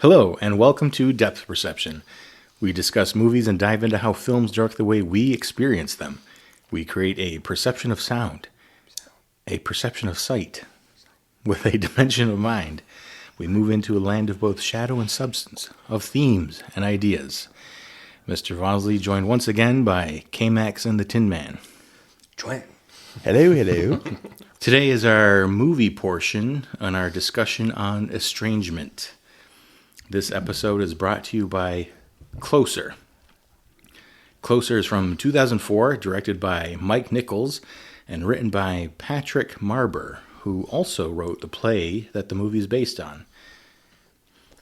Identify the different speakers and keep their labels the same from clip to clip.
Speaker 1: Hello, and welcome to Depth Perception. We discuss movies and dive into how films direct the way we experience them. We create a perception of sound, a perception of sight. With a dimension of mind, we move into a land of both shadow and substance, of themes and ideas. Mr. Vosley joined once again by K-Max and the Tin Man.
Speaker 2: Join.
Speaker 3: Hello, hello.
Speaker 1: Today is our movie portion on our discussion on estrangement. This episode is brought to you by Closer. Closer is from 2004, directed by Mike Nichols, and written by Patrick Marber, who also wrote the play that the movie is based on.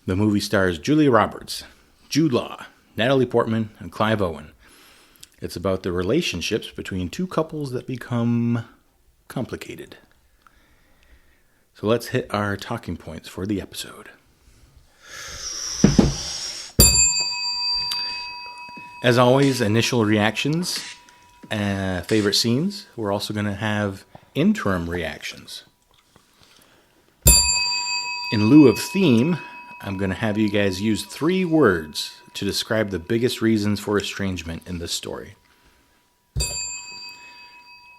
Speaker 1: The movie stars Julia Roberts, Jude Law, Natalie Portman, and Clive Owen. It's about the relationships between two couples that become complicated. So let's hit our talking points for the episode. As always, initial reactions, favorite scenes. We're also going to have interim reactions. In lieu of theme, I'm going to have you guys use 3 words to describe the biggest reasons for estrangement in this story.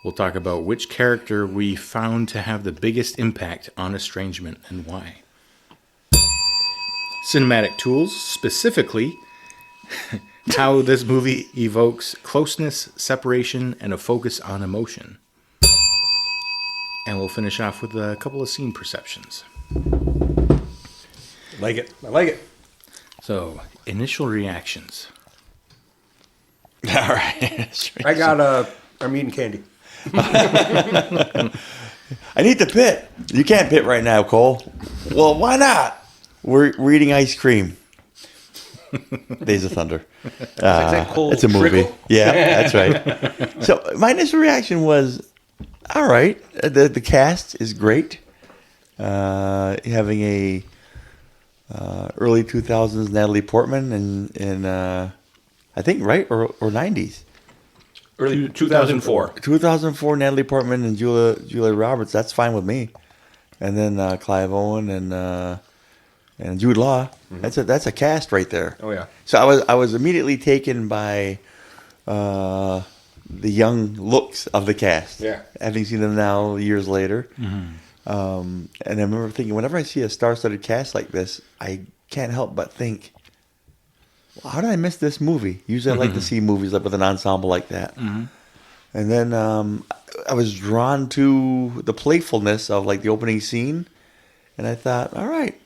Speaker 1: We'll talk about which character we found to have the biggest impact on estrangement and why. Cinematic tools, specifically how this movie evokes closeness, separation, and a focus on emotion. And we'll finish off with a couple of scene perceptions.
Speaker 2: I like it.
Speaker 1: So, initial reactions.
Speaker 3: All right.
Speaker 2: I'm eating candy.
Speaker 3: I need to pit. You can't pit right now, Cole. Well, why not? We're eating ice cream. Days of Thunder. It's a movie.
Speaker 2: Trickle?
Speaker 3: Yeah, that's right. So my initial reaction was, all right. The cast is great. Having a early 2000s Natalie Portman and I think right or 90s.
Speaker 2: Early 2004.
Speaker 3: 2004 Natalie Portman and Julia Roberts. That's fine with me. And then Clive Owen and Jude Law. Mm-hmm. That's a cast right there.
Speaker 2: Oh yeah.
Speaker 3: So I was immediately taken by the young looks of the cast.
Speaker 2: Yeah.
Speaker 3: Having seen them now years later.
Speaker 1: Mm-hmm.
Speaker 3: And I remember thinking, whenever I see a star-studded cast like this, I can't help but think, well, how did I miss this movie? Usually I like to see movies like with an ensemble like that.
Speaker 1: Mm-hmm.
Speaker 3: And then I was drawn to the playfulness of like the opening scene. And I thought, all right,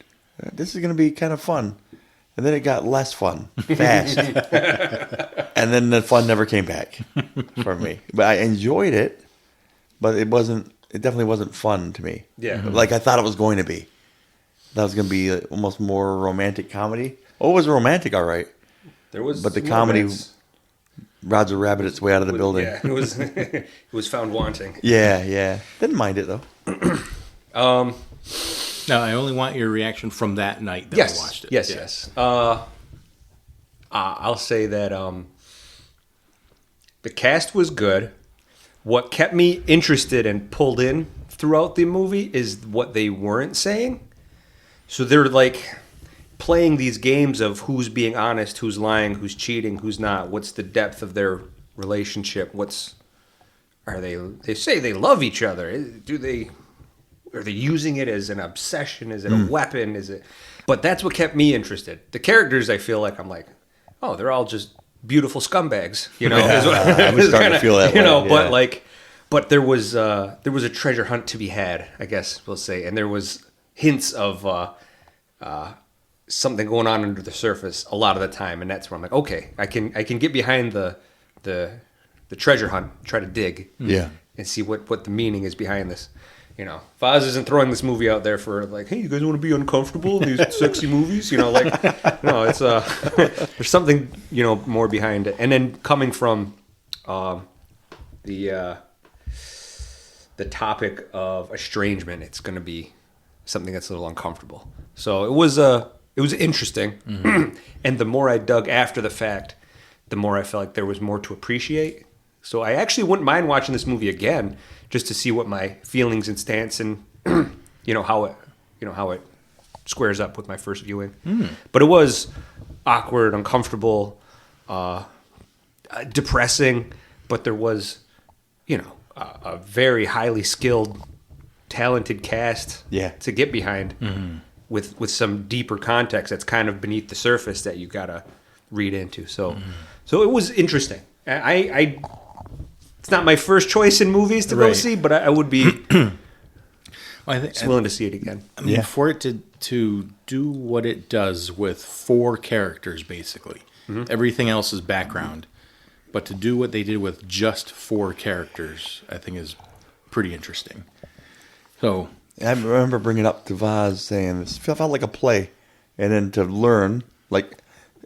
Speaker 3: this is going to be kind of fun. And then it got less fun, fast. And then the fun never came back for me. But I enjoyed it, but it definitely wasn't fun to me.
Speaker 2: Yeah.
Speaker 3: Like I thought it was going to be. That was going to be almost more romantic comedy. Oh, it was romantic, all right.
Speaker 2: There was,
Speaker 3: but the comedy, Roger Rabbit its way out of the building.
Speaker 2: Yeah, it was found wanting.
Speaker 3: Yeah. Didn't mind it though.
Speaker 1: Now, I only want your reaction from that night that
Speaker 2: Yes.
Speaker 1: I watched it.
Speaker 2: Yes. I'll say that the cast was good. What kept me interested and pulled in throughout the movie is what they weren't saying. So they're like playing these games of who's being honest, who's lying, who's cheating, who's not. What's the depth of their relationship? They say they love each other. Are they using it as an obsession? Is it a weapon? But that's what kept me interested. The characters, I feel like I'm like, oh, they're all just beautiful scumbags, you know.
Speaker 3: I was starting to feel that way,
Speaker 2: you know.
Speaker 3: yeah.
Speaker 2: But there was a treasure hunt to be had, I guess we'll say, and there was hints of something going on under the surface a lot of the time, and that's where I'm like, okay, I can get behind the treasure hunt, try to dig, and see what the meaning is behind this. You know, Foz isn't throwing this movie out there for like, hey, you guys want to be uncomfortable in these sexy movies? You know, like, no, it's there's something, you know, more behind it. And then coming from the topic of estrangement, it's going to be something that's a little uncomfortable. So it was interesting. Mm-hmm. And the more I dug after the fact, the more I felt like there was more to appreciate So I actually wouldn't mind watching this movie again just to see what my feelings and stance and how it squares up with my first viewing. But it was awkward, uncomfortable, depressing, but there was a very highly skilled, talented cast to get behind with some deeper context that's kind of beneath the surface that you gotta read into. So it was interesting. I it's not my first choice in movies to go see, but I would be willing to see it again.
Speaker 1: I mean, for it to do what it does with 4 characters, basically, everything else is background, but to do what they did with just 4 characters, I think is pretty interesting. So
Speaker 3: I remember bringing up to Vaz saying this felt like a play, and then to learn, like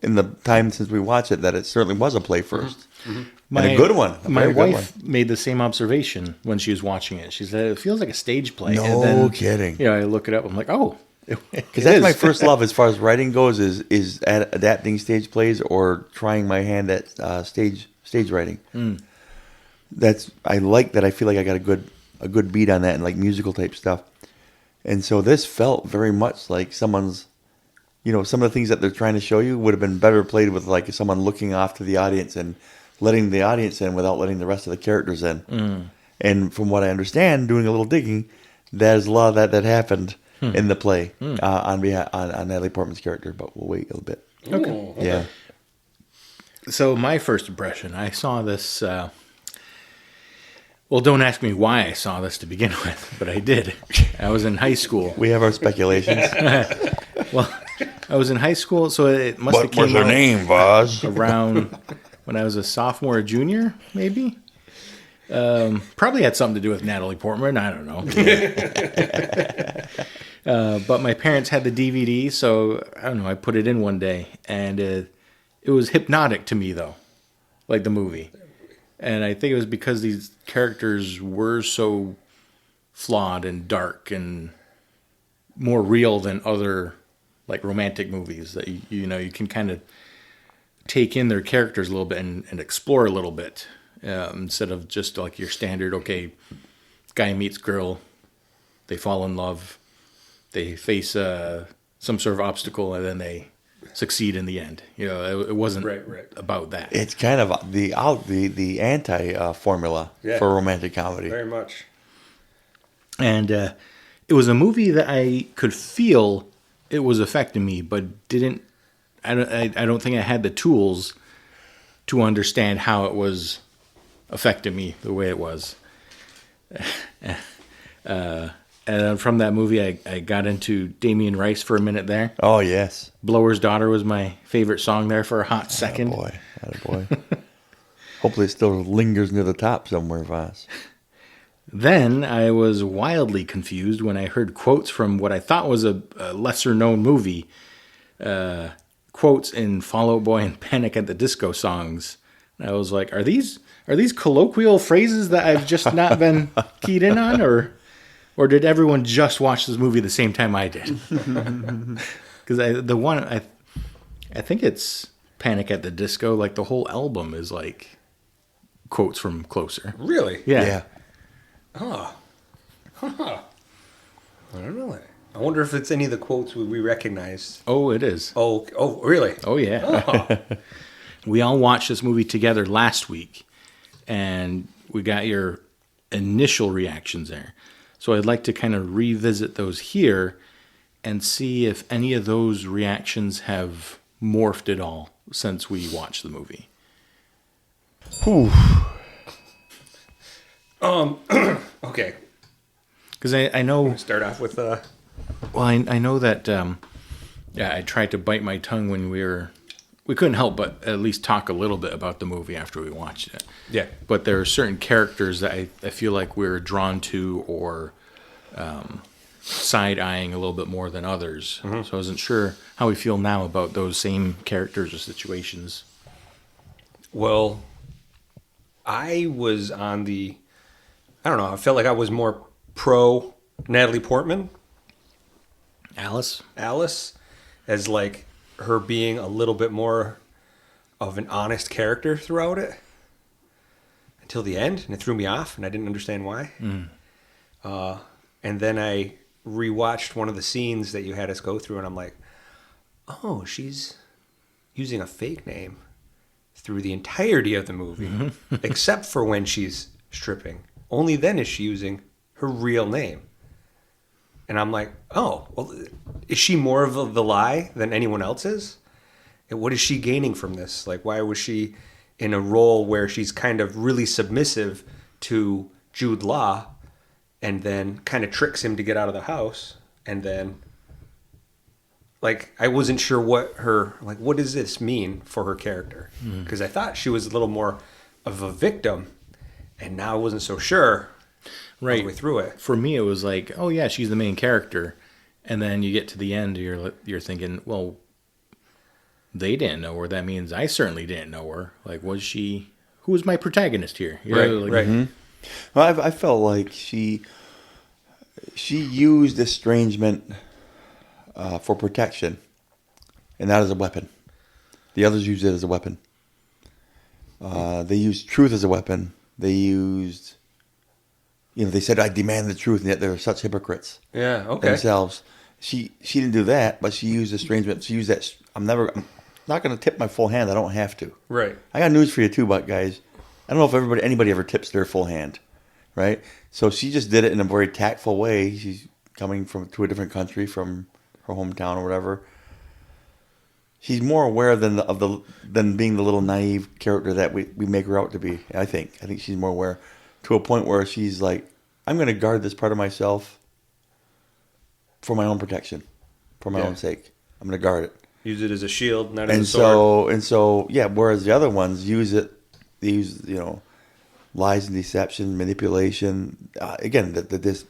Speaker 3: in the time since we watched it, that it certainly was a play 1st. And a good one.
Speaker 1: My wife made the same observation when she was watching it. She said, it feels like a stage play.
Speaker 3: No
Speaker 1: and then,
Speaker 3: kidding.
Speaker 1: I look it up. I'm like, oh.
Speaker 3: Because that's my first love as far as writing goes is adapting stage plays or trying my hand at stage writing. I like that. I feel like I got a good beat on that and like musical type stuff. And so this felt very much like someone's, some of the things that they're trying to show you would have been better played with like someone looking off to the audience and letting the audience in without letting the rest of the characters in. And from what I understand, doing a little digging, there's a lot of that happened in the play on Natalie Portman's character, but we'll wait a little bit.
Speaker 1: Okay.
Speaker 3: Yeah.
Speaker 1: So my first impression, I saw this. Well, don't ask me why I saw this to begin with, but I did. I was in high school.
Speaker 3: We have our speculations.
Speaker 1: Well, I was in high school, so it must have came out
Speaker 3: name, Vaz?
Speaker 1: around when I was a sophomore or junior, maybe. Probably had something to do with Natalie Portman. I don't know. But my parents had the DVD, so I don't know. I put it in one day, and it was hypnotic to me, though, like the movie. And I think it was because these characters were so flawed and dark and more real than other like romantic movies that you can kind of take in their characters a little bit and explore a little bit instead of just like your standard, okay, guy meets girl, they fall in love, they face some sort of obstacle, and then they succeed in the end. It wasn't about that.
Speaker 3: It's kind of the anti formula for romantic comedy.
Speaker 2: Very much.
Speaker 1: And it was a movie that I could feel it was affecting me, but didn't. I don't think I had the tools to understand how it was affecting me the way it was. And from that movie, I got into Damien Rice for a minute there.
Speaker 3: Oh, yes.
Speaker 1: Blower's Daughter was my favorite song there for a hot second.
Speaker 3: Attaboy. Hopefully it still lingers near the top somewhere, Voss.
Speaker 1: Then I was wildly confused when I heard quotes from what I thought was a lesser-known movie. Quotes in Fall Out Boy and Panic at the Disco songs. And I was like, are these colloquial phrases that I've just not been keyed in on, or did everyone just watch this movie the same time I did? Because I think it's Panic at the Disco. Like the whole album is like quotes from Closer.
Speaker 2: Really?
Speaker 1: Yeah.
Speaker 2: Oh. Huh. I don't know. I wonder if it's any of the quotes we recognize.
Speaker 1: Oh, it is.
Speaker 2: Oh, really?
Speaker 1: Oh, yeah.
Speaker 2: Oh.
Speaker 1: We all watched this movie together last week, and we got your initial reactions there. So I'd like to kind of revisit those here and see if any of those reactions have morphed at all since we watched the movie.
Speaker 3: Whew.
Speaker 2: Okay.
Speaker 1: Because I know...
Speaker 2: Start off with...
Speaker 1: Well, I know that... I tried to bite my tongue when we couldn't help but at least talk a little bit about the movie after we watched it.
Speaker 2: Yeah.
Speaker 1: But there are certain characters that I feel like we're drawn to or side-eyeing a little bit more than others. Mm-hmm. So I wasn't sure how we feel now about those same characters or situations.
Speaker 2: Well, I was on the... I don't know. I felt like I was more pro Natalie Portman.
Speaker 1: Alice,
Speaker 2: as like her being a little bit more of an honest character throughout it. till the end, and it threw me off, and I didn't understand why. And then I rewatched one of the scenes that you had us go through, and I'm like, oh, she's using a fake name through the entirety of the movie, except for when she's stripping. Only then is she using her real name. And I'm like, oh, well, is she more of the lie than anyone else is? And what is she gaining from this? Like, why was she in a role where she's kind of really submissive to Jude Law and then kind of tricks him to get out of the house? And then, like, I wasn't sure what does this mean for her character? Because I thought she was a little more of a victim, and now I wasn't so sure all the way through it.
Speaker 1: For me, it was like, oh yeah, she's the main character, and then you get to the end, you're thinking, well, they didn't know her. That means I certainly didn't know her. Like, who was my protagonist here? You know, like,
Speaker 3: Mm-hmm. Well, I felt like she used estrangement for protection, and not as a weapon. The others used it as a weapon. They used truth as a weapon. They used, they said, I demand the truth, and yet they're such hypocrites.
Speaker 2: Yeah, okay.
Speaker 3: Themselves. She didn't do that, but she used estrangement. She used that. I'm not going to tip my full hand. I don't have to.
Speaker 2: Right.
Speaker 3: I got news for you too, but guys, I don't know if anybody ever tips their full hand, right? So she just did it in a very tactful way. She's coming to a different country from her hometown or whatever. She's more aware than being the little naive character that we make her out to be. I think she's more aware to a point where she's like, I'm going to guard this part of myself for my own protection, for my own sake. I'm going to guard it.
Speaker 2: Use it as a shield, not as a sword.
Speaker 3: So yeah. Whereas the other ones they use lies and deception, manipulation. Again, this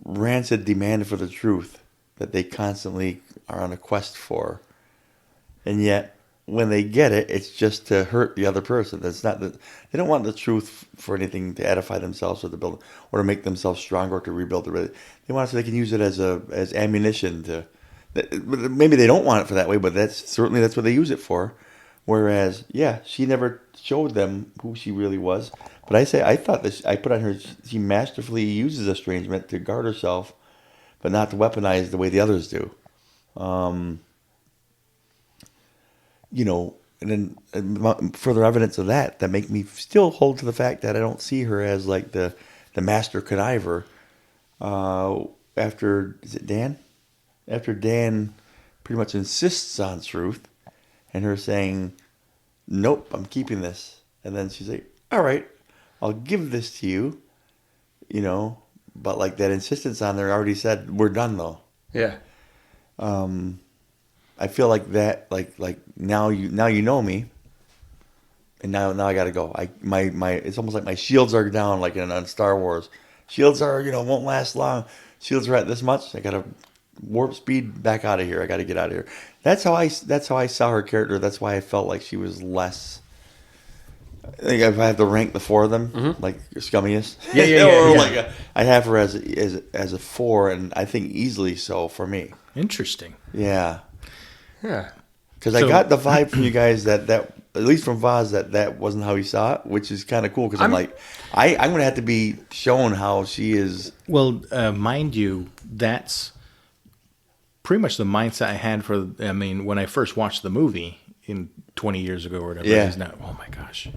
Speaker 3: rancid demand for the truth that they constantly are on a quest for, and yet when they get it, it's just to hurt the other person. That's not they don't want the truth for anything to edify themselves or to build or to make themselves stronger or to rebuild the. They want it so they can use it as ammunition to. Maybe they don't want it for that way, but that's what they use it for. Whereas, yeah, she never showed them who she really was. But I thought this. I put on her. She masterfully uses estrangement to guard herself, but not to weaponize the way the others do. And then further evidence of that make me still hold to the fact that I don't see her as like the master conniver. Is it Dan? After Dan pretty much insists on truth, and her saying, nope, I'm keeping this. And then she's like, all right, I'll give this to you, but like that insistence on there already said, we're done though.
Speaker 2: Yeah.
Speaker 3: I feel like that, like now you know me, and now I got to go. It's almost like my shields are down, like on Star Wars. Shields are, won't last long. Shields are at this much. I got to warp speed back out of here. I got to get out of here. That's how I saw her character. That's why I felt like she was less. I think if I have to rank the four of them, like scummiest,
Speaker 2: yeah.
Speaker 3: I have her as a 4, and I think easily so for me.
Speaker 1: Interesting.
Speaker 3: Yeah,
Speaker 2: Yeah.
Speaker 3: because I got the vibe from you guys that at least from Vaz that wasn't how he saw it, which is kind of cool. Because I'm like, I'm going to have to be shown how she is.
Speaker 1: Well, mind you, that's pretty much the mindset I had when I first watched the movie in 20 years ago or whatever.
Speaker 3: Yeah.
Speaker 1: It's not, oh my gosh.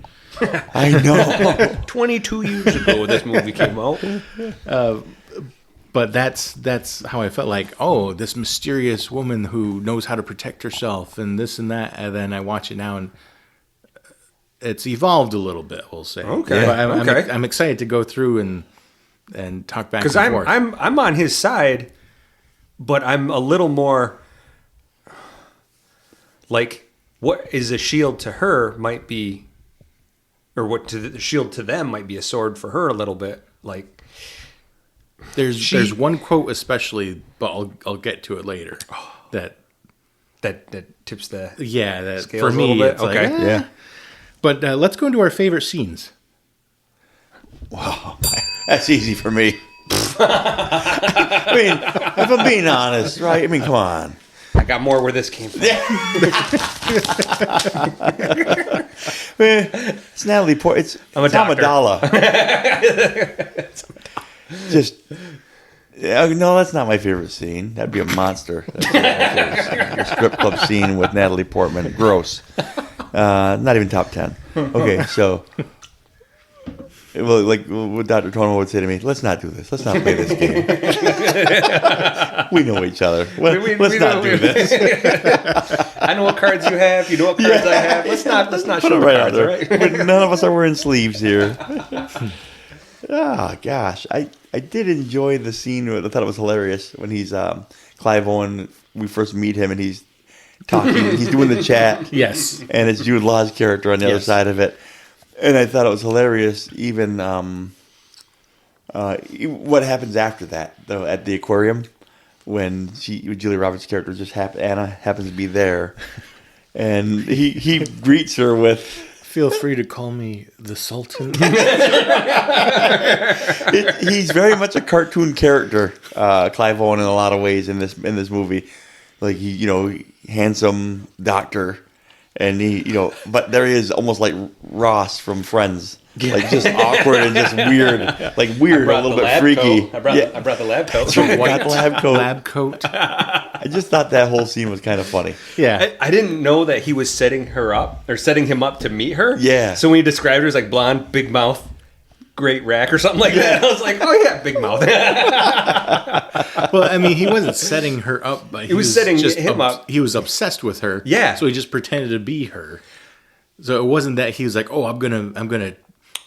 Speaker 3: I know.
Speaker 2: 22 years ago this movie came out.
Speaker 1: But that's how I felt like, oh, this mysterious woman who knows how to protect herself and this and that. And then I watch it now and it's evolved a little bit, we'll say.
Speaker 2: Okay.
Speaker 1: But I'm excited to go through and talk back and forth.
Speaker 2: Because I'm on his side, but I'm a little more like what is a shield to her might be, or what to the shield to them might be a sword for her a little bit. Like
Speaker 1: there's one quote especially, but I'll get to it later. That
Speaker 2: tips the
Speaker 1: that
Speaker 2: scales
Speaker 1: for me
Speaker 2: a little bit.
Speaker 1: it's
Speaker 2: Okay.
Speaker 1: like,
Speaker 3: Yeah.
Speaker 1: But let's go into our favorite scenes.
Speaker 3: Wow, that's easy for me. I mean, if I'm being honest, right? I mean, come on.
Speaker 2: I got more where this came from.
Speaker 3: It's Natalie Portman. It's
Speaker 2: doctor.
Speaker 3: Amidala. Just. Yeah, no, that's not my favorite scene. That'd be a monster. That's not my favorite scene. The strip club scene with Natalie Portman. Gross. Not even top 10. Okay, so... Well, like what Dr. Tono would say to me, let's not do this. Let's not play this game. We know each other. Let's not do this.
Speaker 2: I know what cards you have. You know what cards I have. Let's not
Speaker 3: Put
Speaker 2: show
Speaker 3: it
Speaker 2: the
Speaker 3: right out
Speaker 2: cards,
Speaker 3: there.
Speaker 2: right?
Speaker 3: But none of us are wearing sleeves here. Oh, gosh. I did enjoy the scene. I thought it was hilarious when he's Clive Owen. We first meet him and he's talking. He's doing the chat.
Speaker 1: Yes.
Speaker 3: And it's Jude Law's character on the other side of it. And I thought it was hilarious, even what happens after that, though, at the aquarium, when Julia Roberts' character Anna happens to be there, and he greets her with,
Speaker 1: Feel free to call me the Sultan.
Speaker 3: he's very much a cartoon character, Clive Owen, in a lot of ways in this movie, like handsome doctor. And but there he is, almost like Ross from Friends, like just awkward and just weird, a little bit freaky.
Speaker 2: I brought the lab coat.
Speaker 3: Got the
Speaker 1: Lab coat.
Speaker 3: I just thought that whole scene was kind of funny.
Speaker 1: Yeah.
Speaker 2: I didn't know that he was setting him up to meet her.
Speaker 3: Yeah.
Speaker 2: So when he described her as like blonde, big mouth, great rack or something like that, I was like, oh yeah, big mouth.
Speaker 1: Well, I mean, he wasn't setting her up, but he
Speaker 2: was setting him up.
Speaker 1: He was obsessed with her.
Speaker 2: Yeah.
Speaker 1: So he just pretended to be her. So it wasn't that he was like, "Oh, I'm gonna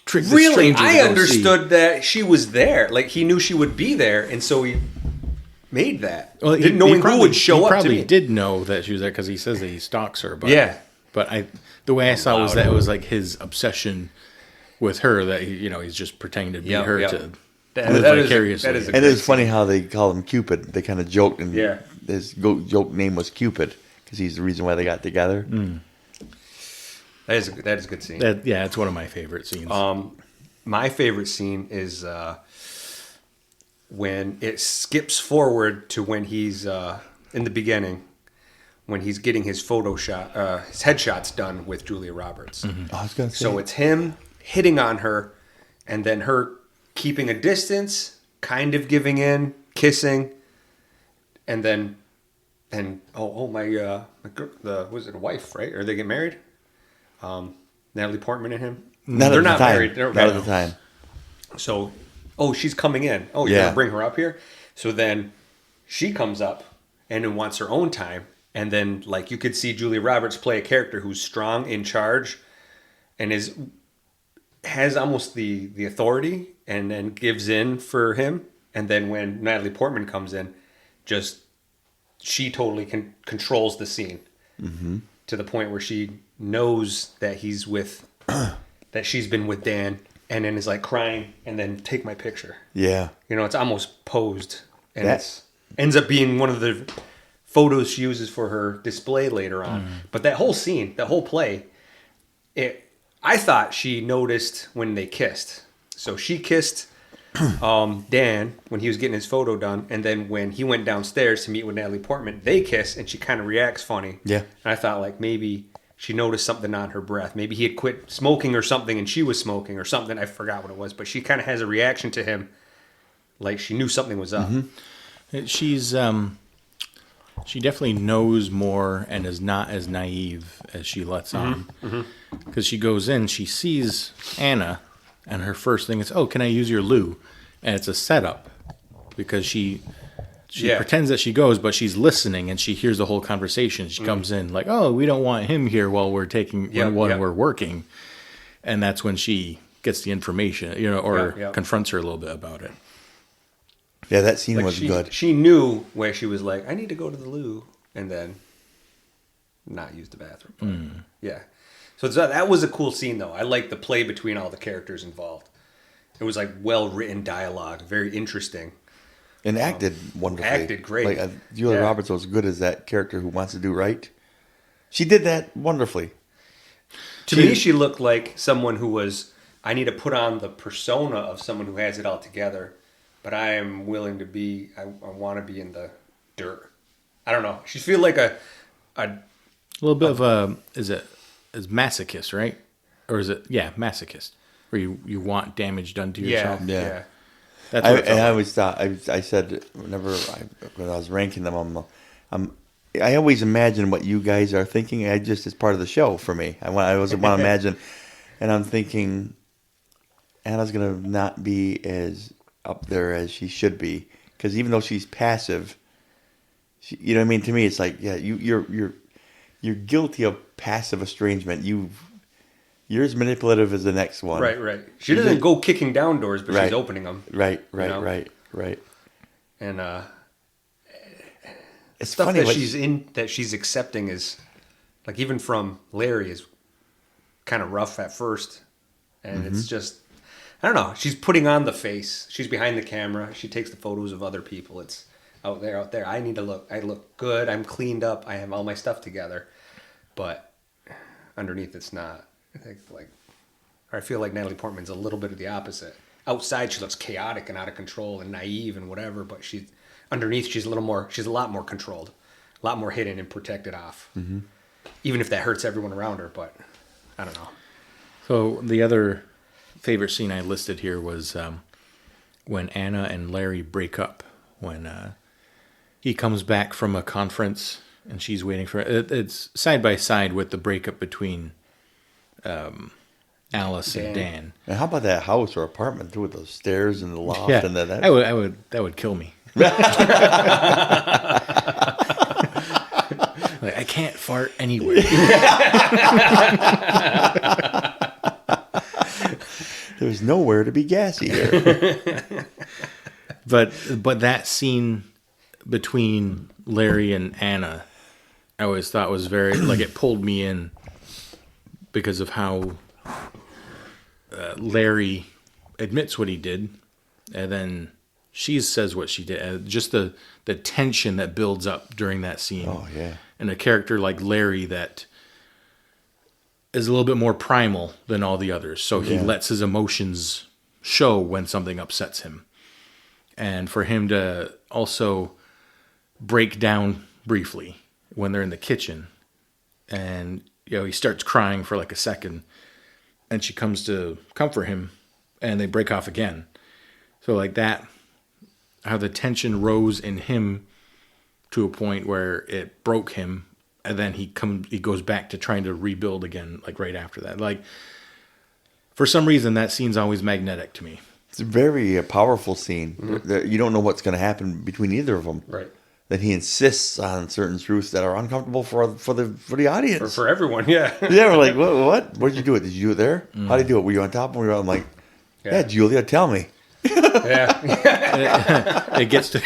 Speaker 1: trick the
Speaker 2: Really,
Speaker 1: stranger."
Speaker 2: I understood that she was there. Like he knew she would be there, and so he made that.
Speaker 1: Well,
Speaker 2: Didn't know who would show
Speaker 1: he
Speaker 2: up to
Speaker 1: probably
Speaker 2: me.
Speaker 1: did know that she was there because he says that he stalks her. But
Speaker 2: Yeah.
Speaker 1: But the way I saw it was that it was like his obsession with her that he's just pretending to be her to live vicariously.
Speaker 2: that is a
Speaker 3: And
Speaker 2: great
Speaker 3: it's funny how they call him Cupid. They kind of joked, and
Speaker 2: Yeah.
Speaker 3: his joke name was Cupid because he's the reason why they got together.
Speaker 2: That is a good scene.
Speaker 1: It's one of my favorite scenes.
Speaker 2: My favorite scene is when it skips forward to when he's in the beginning, when he's getting his his headshots done with Julia Roberts.
Speaker 3: I was gonna say,
Speaker 2: So it's him hitting on her, and then her keeping a distance, kind of giving in, kissing, and then was it a wife, right? Or they get married? Natalie Portman and him. They're not married. They're
Speaker 3: Not at the time.
Speaker 2: So, she's coming in. Oh, you're
Speaker 3: Yeah.
Speaker 2: gonna bring her up here? So then she comes up and then wants her own time. And then, like, you could see Julia Roberts play a character who's strong, in charge, and has almost the authority, and then gives in for him. And then when Natalie Portman comes in, she totally controls the scene to the point where she knows that he's that she's been with Dan, and then is like crying, and then take my picture.
Speaker 3: Yeah.
Speaker 2: It's almost posed, and
Speaker 3: That's-
Speaker 2: it ends up being one of the photos she uses for her display later on. But that whole scene, that whole play, I thought she noticed when they kissed. So she kissed Dan when he was getting his photo done, and then when he went downstairs to meet with Natalie Portman, they kiss, and she kind of reacts funny.
Speaker 3: Yeah.
Speaker 2: And I thought, like, maybe she noticed something on her breath. Maybe he had quit smoking or something, and she was smoking or something. I forgot what it was, but she kind of has a reaction to him, like she knew something was up.
Speaker 1: She's she definitely knows more and is not as naive as she lets on. Because she goes in, she sees Anna, and her first thing is, "Oh, can I use your loo?" And it's a setup because she pretends that she goes, but she's listening and she hears the whole conversation. She comes in like, "Oh, we don't want him here while we're we're working," and that's when she gets the information, confronts her a little bit about it.
Speaker 3: Yeah, that scene
Speaker 2: Like
Speaker 3: was good.
Speaker 2: She knew where she was like, I need to go to the loo, and then not use the bathroom. Yeah. So that was a cool scene, though. I like the play between all the characters involved. It was like well-written dialogue, very interesting.
Speaker 3: And acted wonderfully.
Speaker 2: Acted great.
Speaker 3: Like Julia Roberts was good as that character who wants to do right. She did that wonderfully.
Speaker 2: To me, she looked like someone who was, I need to put on the persona of someone who has it all together, but I am willing to be, I want to be in the dirt. I don't know. She feels like a
Speaker 1: little bit of a, is it is masochist, right? Or is it masochist, where you want damage done to yourself?
Speaker 3: Yeah.
Speaker 1: That's what it felt
Speaker 3: I
Speaker 1: like.
Speaker 3: always thought I said whenever when I was ranking them, I always imagine what you guys are thinking. It's part of the show for me. I always want to imagine, and I'm thinking Anna's gonna not be as up there as she should be, because even though she's passive, you know what I mean. To me, it's like you're guilty of passive estrangement. You're as manipulative as the next one.
Speaker 2: Right. She doesn't go kicking down doors, but she's opening them.
Speaker 3: Right.
Speaker 2: know?
Speaker 3: Right.
Speaker 2: And
Speaker 3: It's
Speaker 2: stuff
Speaker 3: funny
Speaker 2: that she's accepting is, like, even from Larry, is kind of rough at first, and it's just, I don't know. She's putting on the face. She's behind the camera. She takes the photos of other people. It's out there. I need to look. I look good. I'm cleaned up. I have all my stuff together, but underneath, it's not. I feel like Natalie Portman's a little bit of the opposite. Outside, she looks chaotic and out of control and naive and whatever, but underneath, she's a lot more controlled, a lot more hidden and protected off. Mm-hmm. Even if that hurts everyone around her, but I don't know.
Speaker 1: So the other favorite scene I listed here was when Anna and Larry break up. When he comes back from a conference and she's waiting for it. It's side by side with the breakup between Alice and Dan.
Speaker 3: And how about that house or apartment too, with those stairs and the loft and that?
Speaker 1: That would kill me. Like, I can't fart anywhere.
Speaker 3: There's nowhere to be gassy here.
Speaker 1: But that scene between Larry and Anna, I always thought was very, like, it pulled me in because of how Larry admits what he did, and then she says what she did. Just the tension that builds up during that scene.
Speaker 3: Oh, yeah.
Speaker 1: And a character like Larry that is a little bit more primal than all the others. So he lets his emotions show when something upsets him. And for him to also break down briefly when they're in the kitchen, and he starts crying for like a second, and she comes to comfort him, and they break off again. So like that, how the tension rose in him to a point where it broke him, and then he goes back to trying to rebuild again, like right after that. Like, for some reason, that scene's always magnetic to me.
Speaker 3: It's a very powerful scene. Mm-hmm. You don't know what's going to happen between either of them.
Speaker 2: Right.
Speaker 3: That he insists on certain truths that are uncomfortable for the audience.
Speaker 2: Or for everyone, yeah.
Speaker 3: Yeah, we're like, what? What did you do it? Did you do it there? How did you do it? Were you on top? And I'm like, yeah, Julia, tell me.
Speaker 2: Yeah.
Speaker 1: It gets to...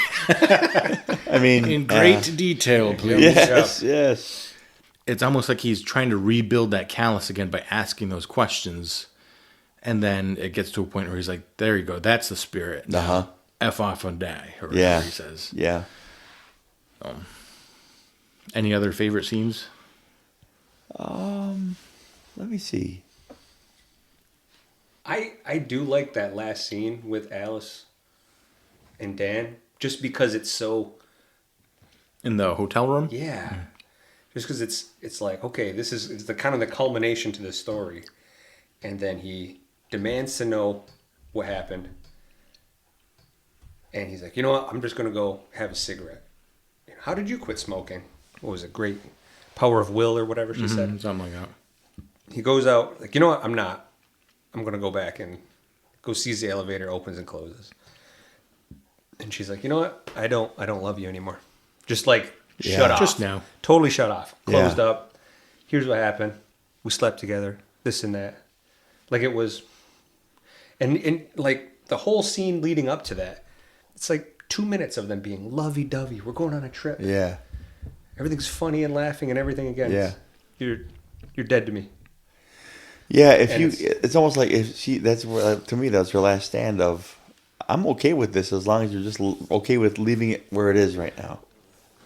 Speaker 3: I mean...
Speaker 1: in great detail, please.
Speaker 3: Yes.
Speaker 1: It's almost like he's trying to rebuild that callus again by asking those questions. And then it gets to a point where he's like, there you go. That's the spirit. Now, F off and die, or whatever he says.
Speaker 3: Yeah.
Speaker 1: Any other favorite scenes?
Speaker 3: Let me see.
Speaker 2: I do like that last scene with Alice and Dan, just because it's so...
Speaker 1: In the hotel room?
Speaker 2: Yeah. Just because it's like, okay, it's the kind of the culmination to the story. And then he demands to know what happened. And he's like, you know what? I'm just going to go have a cigarette. How did you quit smoking? What was it? Great power of will or whatever she said.
Speaker 1: Something like that.
Speaker 2: He goes out, like, you know what? I'm not. I'm going to go back and go sees the elevator opens and closes. And she's like, you know what? I don't love you anymore. Just like, shut off.
Speaker 1: Just now.
Speaker 2: Totally shut off. Closed up. Here's what happened. We slept together. This and that. Like, it was... And like, the whole scene leading up to that, it's like 2 minutes of them being lovey-dovey. We're going on a trip.
Speaker 3: Yeah.
Speaker 2: Everything's funny and laughing and everything again.
Speaker 3: Yeah.
Speaker 2: You're dead to me.
Speaker 3: Yeah, it's almost like to me, that's her last stand of, I'm okay with this as long as you're just okay with leaving it where it is right now.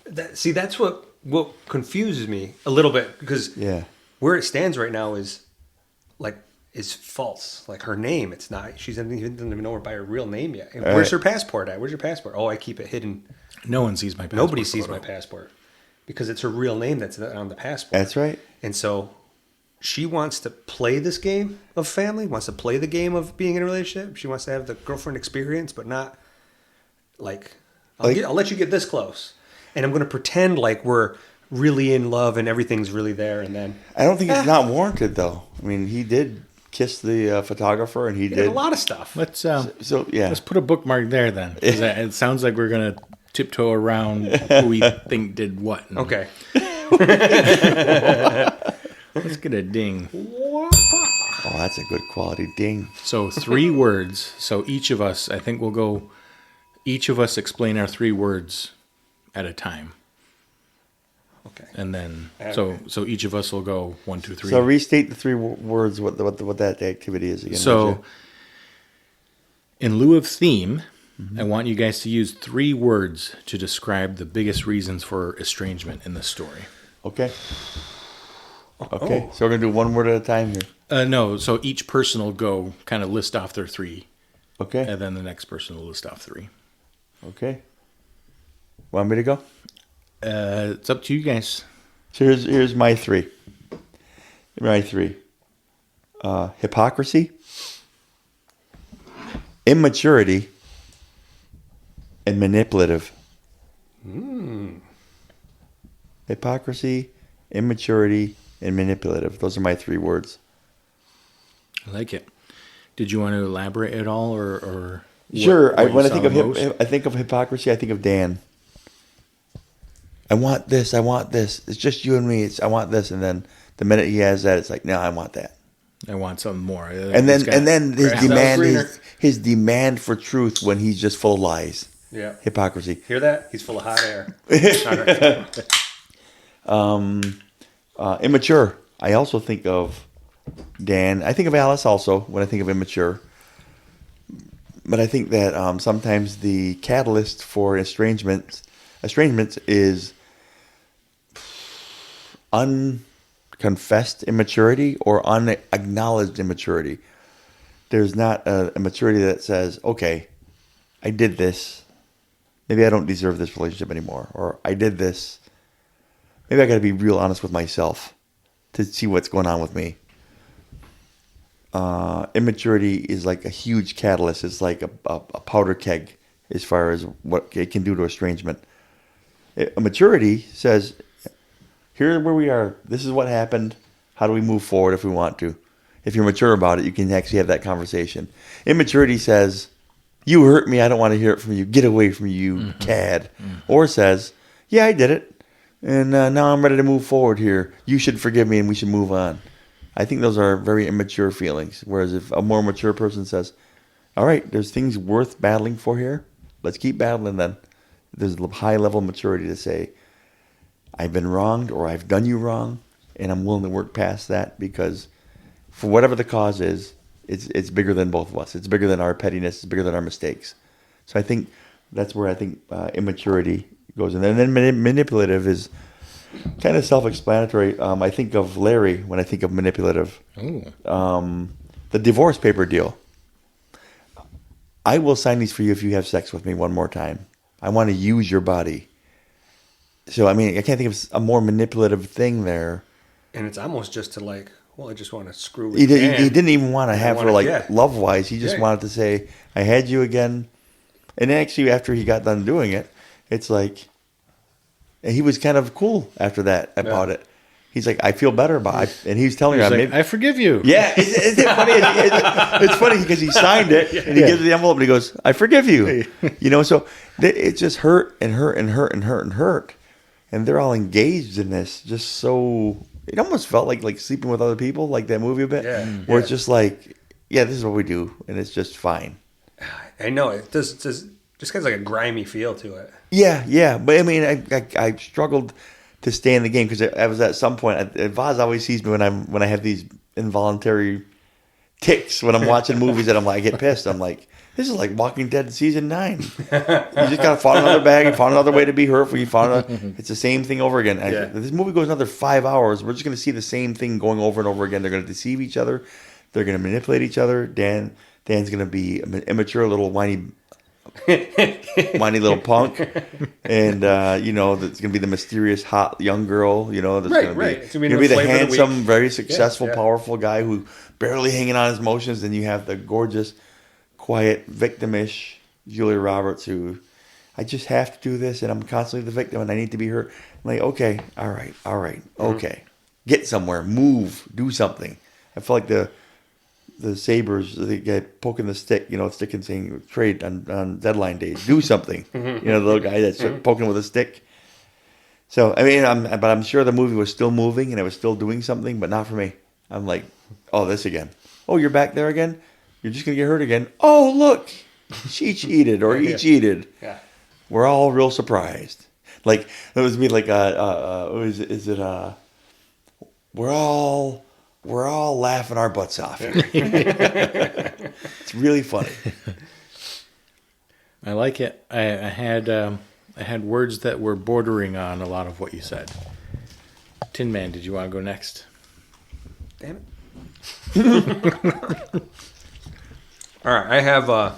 Speaker 2: That's what confuses me a little bit, because where it stands right now is false. Like, her name, it's not. She doesn't even know her by her real name yet. Where's her passport at? Where's your passport? Oh, I keep it hidden.
Speaker 1: No one sees my passport.
Speaker 2: Nobody sees my passport because it's her real name that's on the passport.
Speaker 3: That's right.
Speaker 2: And so she wants to play this game of family, wants to play the game of being in a relationship. She wants to have the girlfriend experience, but not like, I'll let you get this close. And I'm going to pretend like we're really in love and everything's really there. And then
Speaker 3: I don't think it's not warranted, though. I mean, he did kiss the photographer, and he did
Speaker 2: a lot of stuff.
Speaker 1: Let's
Speaker 3: yeah.
Speaker 1: let's put a bookmark there then. 'Cause it sounds like we're gonna tiptoe around who we think did what.
Speaker 2: Okay.
Speaker 1: Let's get a ding.
Speaker 3: Oh, that's a good quality ding.
Speaker 1: So 3 words. So each of us, I think we'll go. Each of us explain our 3 words at a time,
Speaker 2: Okay.
Speaker 1: and then so each of us will go 1, 2, 3.
Speaker 3: So restate the 3 words. What that activity is again.
Speaker 1: So, in lieu of theme, I want you guys to use 3 words to describe the biggest reasons for estrangement in the story.
Speaker 3: Okay. Okay. So we're gonna do 1 word at a time here.
Speaker 1: No, so each person will go kind of list off their 3,
Speaker 3: Okay.
Speaker 1: and then the next person will list off 3.
Speaker 3: Okay. Want me to go?
Speaker 1: It's up to you guys.
Speaker 3: So here's my 3. My 3. Hypocrisy, immaturity, and manipulative. Hypocrisy, immaturity, and manipulative. Those are my 3 words.
Speaker 1: I like it. Did you want to elaborate at all, or
Speaker 3: Sure.
Speaker 1: what you
Speaker 3: When I
Speaker 1: saw
Speaker 3: think of
Speaker 1: most?
Speaker 3: I think of hypocrisy, I think of Dan. I want this. I want this. It's just you and me. I want this, and then the minute he has that, it's like, no, I want that.
Speaker 1: I want something more.
Speaker 3: And then his
Speaker 1: grass
Speaker 3: demand
Speaker 2: greener.
Speaker 3: his demand for truth when he's just full of lies.
Speaker 2: Yeah.
Speaker 3: Hypocrisy.
Speaker 2: Hear that? He's full of hot air.
Speaker 3: Immature. I also think of Dan. I think of Alice also when I think of immature. But I think that sometimes the catalyst for estrangement is unconfessed immaturity or unacknowledged immaturity. There's not a maturity that says, okay, I did this. Maybe I don't deserve this relationship anymore. Or I did this. Maybe I got to be real honest with myself to see what's going on with me. Immaturity is like a huge catalyst. It's like a powder keg as far as what it can do to estrangement. A maturity says, here's where we are. This is what happened. How do we move forward if we want to? If you're mature about it, you can actually have that conversation. Immaturity says, you hurt me. I don't want to hear it from you. Get away from you, cad. Or says, yeah, I did it. And now I'm ready to move forward here. You should forgive me and we should move on. I think those are very immature feelings. Whereas if a more mature person says, all right, there's things worth battling for here. Let's keep battling then. There's a high level of maturity to say, I've been wronged or I've done you wrong. And I'm willing to work past that because for whatever the cause is, it's bigger than both of us. It's bigger than our pettiness. It's bigger than our mistakes. So I think that's where I think immaturity goes. And then manipulative is kind of self-explanatory. I think of Larry when I think of manipulative. The divorce paper deal. I will sign these for you if you have sex with me one more time. I want to use your body. So, I mean, I can't think of a more manipulative thing there.
Speaker 2: And it's almost just to like, well, I just want to screw with
Speaker 3: He
Speaker 2: you.
Speaker 3: didn't even want to have her like
Speaker 2: yeah.
Speaker 3: love-wise. He just
Speaker 2: Yeah.
Speaker 3: wanted to say, I had you again. And actually, after he got done doing it, it's like, and he was kind of cool after that about it. He's like, I feel better about it. And he was telling her,
Speaker 1: like, I forgive you.
Speaker 3: yeah, isn't it funny? It's funny because he signed it and he gives her the envelope and he goes, I forgive you. You know, so it just hurt and hurt and hurt and hurt and hurt. And they're all engaged in this just so, it almost felt like sleeping with other people, like that movie a bit.
Speaker 2: Yeah.
Speaker 3: Where it's just like, yeah, this is what we do. And it's just fine.
Speaker 2: I know it just has like a grimy feel to it.
Speaker 3: Yeah. But I mean, I struggled to stay in the game because I was at some point, Vaz always sees me when I have these involuntary tics when I'm watching movies that I get pissed. I'm like, this is like Walking Dead season 9. You just gotta find another bag, you found another way to be hurtful, it's the same thing over again. This movie goes another 5 hours. We're just gonna see the same thing going over and over again. They're gonna deceive each other. They're gonna manipulate each other. Dan's gonna be an immature little whiny whiny little punk, and that's gonna be the mysterious hot young girl. That's
Speaker 2: Right,
Speaker 3: gonna be
Speaker 2: right. It's gonna be
Speaker 3: gonna be the
Speaker 2: the flavor of the week.
Speaker 3: handsome, very successful,
Speaker 2: Yeah.
Speaker 3: powerful guy who barely hanging on his emotions. Then you have the gorgeous, quiet, victimish Julia Roberts who. I just have to do this, and I'm constantly the victim, and I need to be her. I'm like, okay, all right, okay. Get somewhere, move, do something. I feel like the Sabres, the guy poking the stick, stick and saying trade on deadline day, do something. The little guy that's poking with a stick. So I'm sure the movie was still moving and it was still doing something, but not for me. I'm like, oh, this again. Oh, you're back there again. You're just gonna get hurt again. Oh, look, she cheated or he cheated.
Speaker 2: Yeah.
Speaker 3: We're all real surprised. Like it was me. Like we're all laughing our butts off here. It's really funny.
Speaker 1: I like it. I had words that were bordering on a lot of what you said. Tin Man, did you want to go next?
Speaker 2: Damn it. All right, I have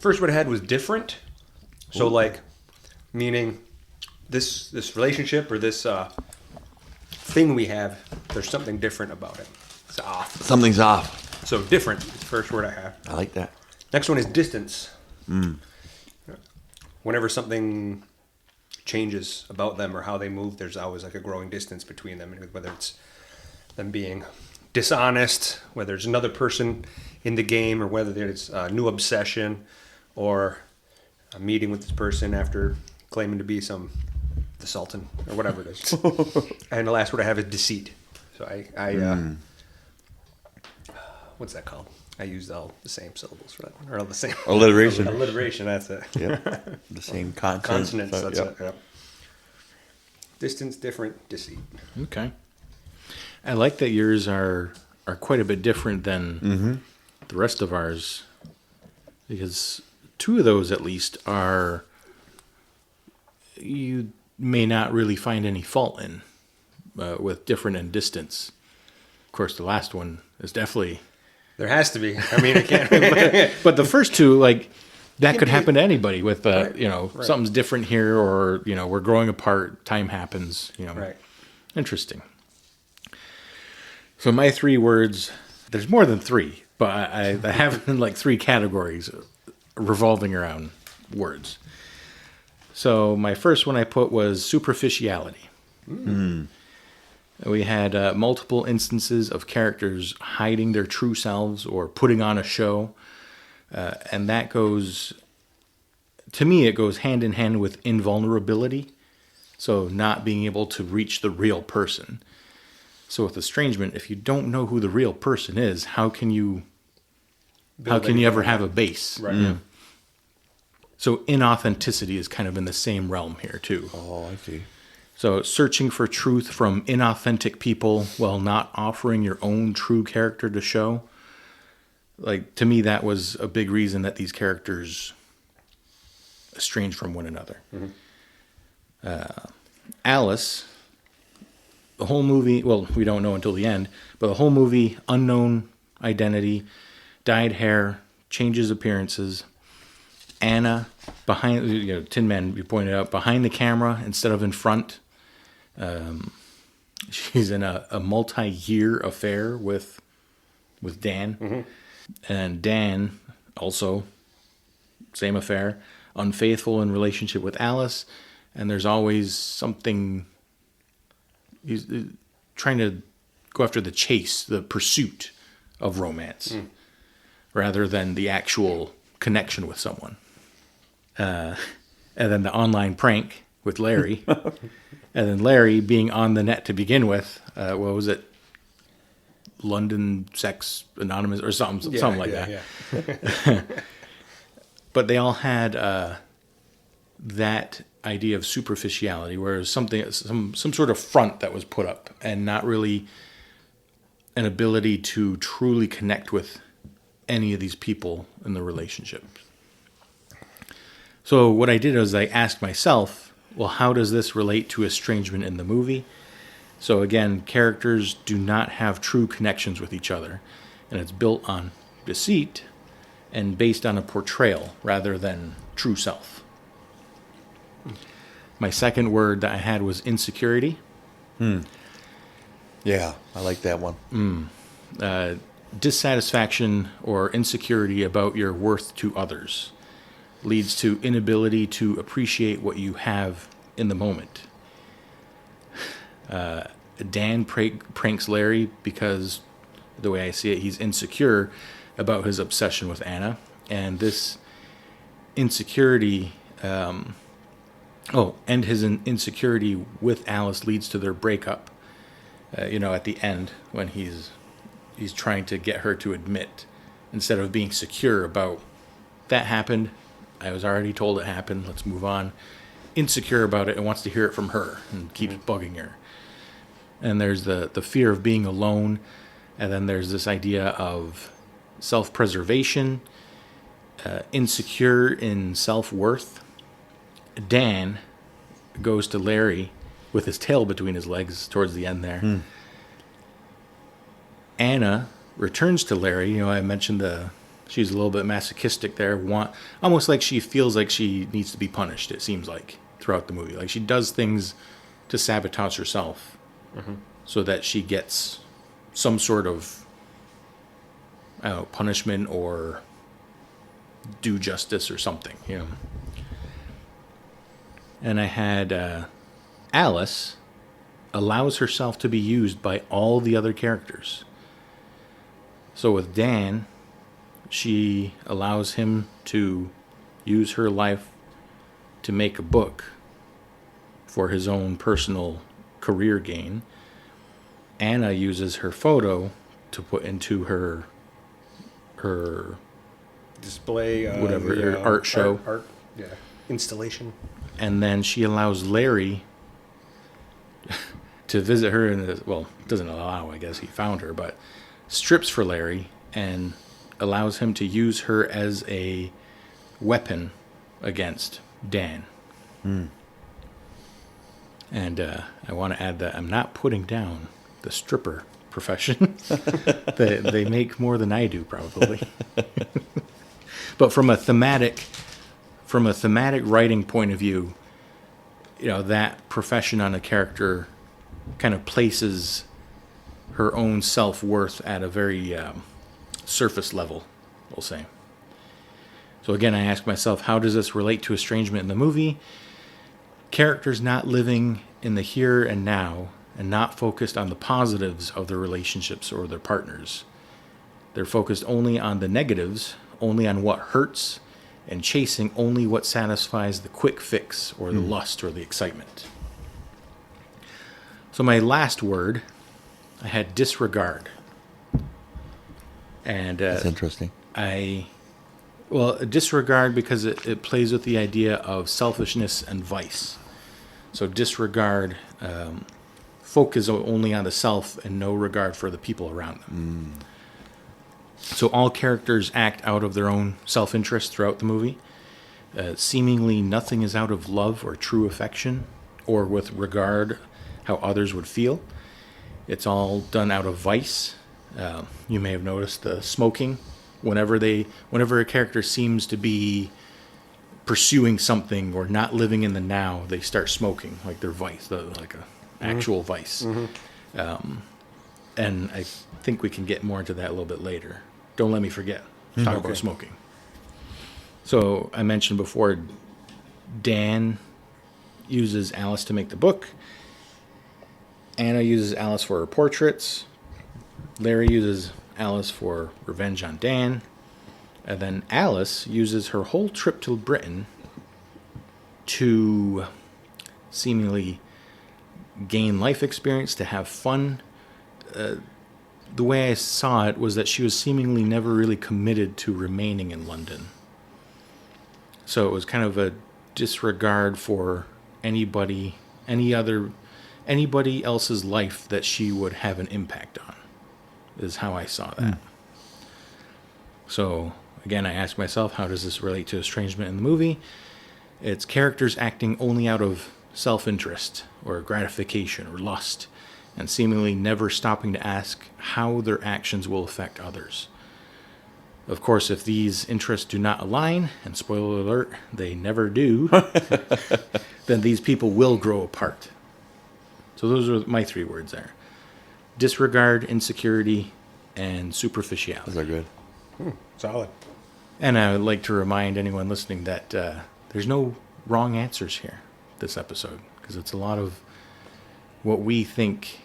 Speaker 2: first what I had was different. So like meaning this relationship or this thing we have, there's something different about it. It's off.
Speaker 3: Something's off.
Speaker 2: So different is the first word I have.
Speaker 3: I like that.
Speaker 2: Next one is distance. Whenever something changes about them or how they move, there's always like a growing distance between them, whether it's them being dishonest, whether it's another person in the game, or whether there's a new obsession, or a meeting with this person after claiming to be the Sultan or whatever it is. And the last word I have is deceit. So I what's that called? I used all the same syllables for that one, or all the same
Speaker 3: Alliteration.
Speaker 2: Alliteration. That's it.
Speaker 3: Yep. The same consonants.
Speaker 2: Consonants. That's
Speaker 3: yep.
Speaker 2: it. Yep. Distance, different, deceit.
Speaker 1: Okay. I like that yours are quite a bit different than the rest of ours, because two of those at least are you may not really find any fault in with different and distance. Of course, the last one is definitely.
Speaker 2: There has to be. I mean, I can't.
Speaker 1: But the first two, like that could
Speaker 2: be-
Speaker 1: happen to anybody. With
Speaker 2: Right.
Speaker 1: something's different here, or we're growing apart. Time happens.
Speaker 2: Right.
Speaker 1: Interesting. So my 3 words. There's more than 3, but I have like 3 categories revolving around words. So my first one I put was superficiality. We had multiple instances of characters hiding their true selves or putting on a show. And that goes, to me, it goes hand in hand with invulnerability. So not being able to reach the real person. So with estrangement, if you don't know who the real person is, how can you ever have a base?
Speaker 2: Right.
Speaker 1: Yeah. So inauthenticity is kind of in the same realm here too.
Speaker 3: Oh, I see.
Speaker 1: So searching for truth from inauthentic people while not offering your own true character to show. Like, to me, that was a big reason that these characters estranged from one another. Alice, the whole movie, well, we don't know until the end, but the whole movie, unknown identity, dyed hair, changes appearances. Anna, behind, Tin Man, you pointed out, behind the camera instead of in front. She's in a multi-year affair with Dan. And Dan, also, same affair, unfaithful in relationship with Alice. And there's always something, he's trying to go after the chase, the pursuit of romance, rather than the actual connection with someone. And then the online prank with Larry. And then Larry being on the net to begin with. What was it? London Sex Anonymous or something like that.
Speaker 2: Yeah.
Speaker 1: But they all had that idea of superficiality, whereas some sort of front that was put up and not really an ability to truly connect with any of these people in the relationship. So what I did was I asked myself, well, how does this relate to estrangement in the movie? So again, characters do not have true connections with each other, and it's built on deceit and based on a portrayal rather than true self. My second word that I had was insecurity.
Speaker 3: Yeah, I like that one.
Speaker 1: Dissatisfaction or insecurity about your worth to others leads to inability to appreciate what you have in the moment. Dan pranks Larry because, the way I see it, he's insecure about his obsession with Anna. And this insecurity, and his insecurity with Alice leads to their breakup. At the end, when he's trying to get her to admit, instead of being secure about, that happened, I was already told it happened, let's move on. Insecure about it and wants to hear it from her and keeps bugging her. And there's the fear of being alone. And then there's this idea of self-preservation, insecure in self-worth. Dan goes to Larry with his tail between his legs towards the end there. Anna returns to Larry. I mentioned she's a little bit masochistic there. Almost like she feels like she needs to be punished, it seems like, throughout the movie. Like she does things to sabotage herself so that she gets some sort of punishment or do justice or something. And I had Alice allows herself to be used by all the other characters. So with Dan, she allows him to use her life to make a book for his own personal career gain. Anna uses her photo to put into her
Speaker 2: display,
Speaker 1: her art show.
Speaker 2: Art, installation.
Speaker 1: And then she allows Larry to visit her doesn't allow, I guess he found her, but strips for Larry and allows him to use her as a weapon against Dan. And I want to add that I'm not putting down the stripper profession. They make more than I do, probably. But from a thematic writing point of view, that profession on a character kind of places her own self-worth at a very surface level, we'll say. So again, I ask myself, how does this relate to estrangement in the movie? Characters not living in the here and now and not focused on the positives of their relationships or their partners. They're focused only on the negatives, only on what hurts, and chasing only what satisfies the quick fix or the lust or the excitement. So my last word, I had disregard. And
Speaker 3: That's interesting.
Speaker 1: Disregard because it plays with the idea of selfishness and vice. So disregard, focus only on the self and no regard for the people around them. So all characters act out of their own self-interest throughout the movie. Seemingly nothing is out of love or true affection or with regard how others would feel. It's all done out of vice. You may have noticed the smoking. Whenever a character seems to be pursuing something or not living in the now, they start smoking, like their vice, like a actual vice. And I think we can get more into that a little bit later. Don't let me forget. Talk about smoking. So I mentioned before, Dan uses Alice to make the book. Anna uses Alice for her portraits. Larry uses Alice for revenge on Dan. And then Alice uses her whole trip to Britain to seemingly gain life experience, to have fun. The way I saw it was that she was seemingly never really committed to remaining in London. So it was kind of a disregard for anybody else's life that she would have an impact on, is how I saw that. So again, I ask myself, how does this relate to estrangement in the movie? It's characters acting only out of self-interest or gratification or lust, and seemingly never stopping to ask how their actions will affect others. Of course, if these interests do not align, and spoiler alert, they never do, then these people will grow apart. So those are my 3 words there. Disregard, insecurity, and superficiality.
Speaker 3: Those are good.
Speaker 2: Solid.
Speaker 1: And I would like to remind anyone listening that there's no wrong answers here, this episode, because it's a lot of what we think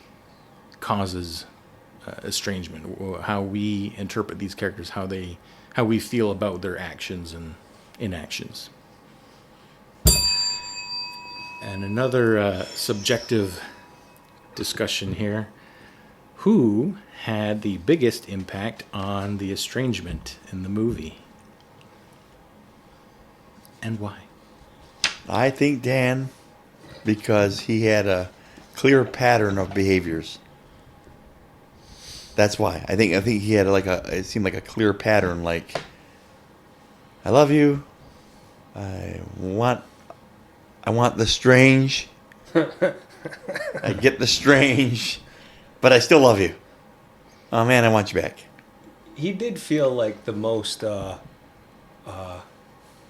Speaker 1: causes estrangement, how we interpret these characters, how we feel about their actions and inactions. And another subjective discussion here. Who had the biggest impact on the estrangement in the movie? And why?
Speaker 3: I think Dan, because he had a clear pattern of behaviors. That's why. I think he had it seemed like a clear pattern, like, I love you. I want the strange. I get the strange, but I still love you. Oh man, I want you back.
Speaker 2: He did feel like the most,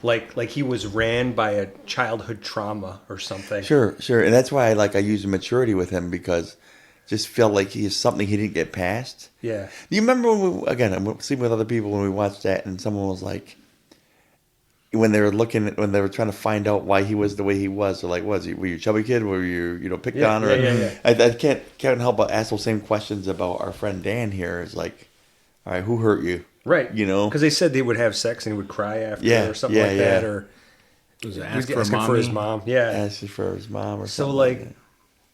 Speaker 2: like he was ran by a childhood trauma or something.
Speaker 3: Sure, and that's why I use maturity with him, because just felt like he is something he didn't get past.
Speaker 2: Yeah.
Speaker 3: Do you remember when I'm sleeping with other people when we watched that, and someone was like, when they were trying to find out why he was the way he was, or like, were you a chubby kid? Were you picked on? Or
Speaker 2: Yeah.
Speaker 3: I can't help but ask those same questions about our friend Dan here. It's like, all right, who hurt you?
Speaker 2: Right.
Speaker 3: Because
Speaker 2: they said they would have sex and he would cry after or something
Speaker 3: like
Speaker 2: that, or
Speaker 1: Was it
Speaker 2: he was
Speaker 1: asking
Speaker 2: asking for his mom. Yeah.
Speaker 3: asking for his mom or
Speaker 2: So
Speaker 3: something.
Speaker 2: like,
Speaker 3: that.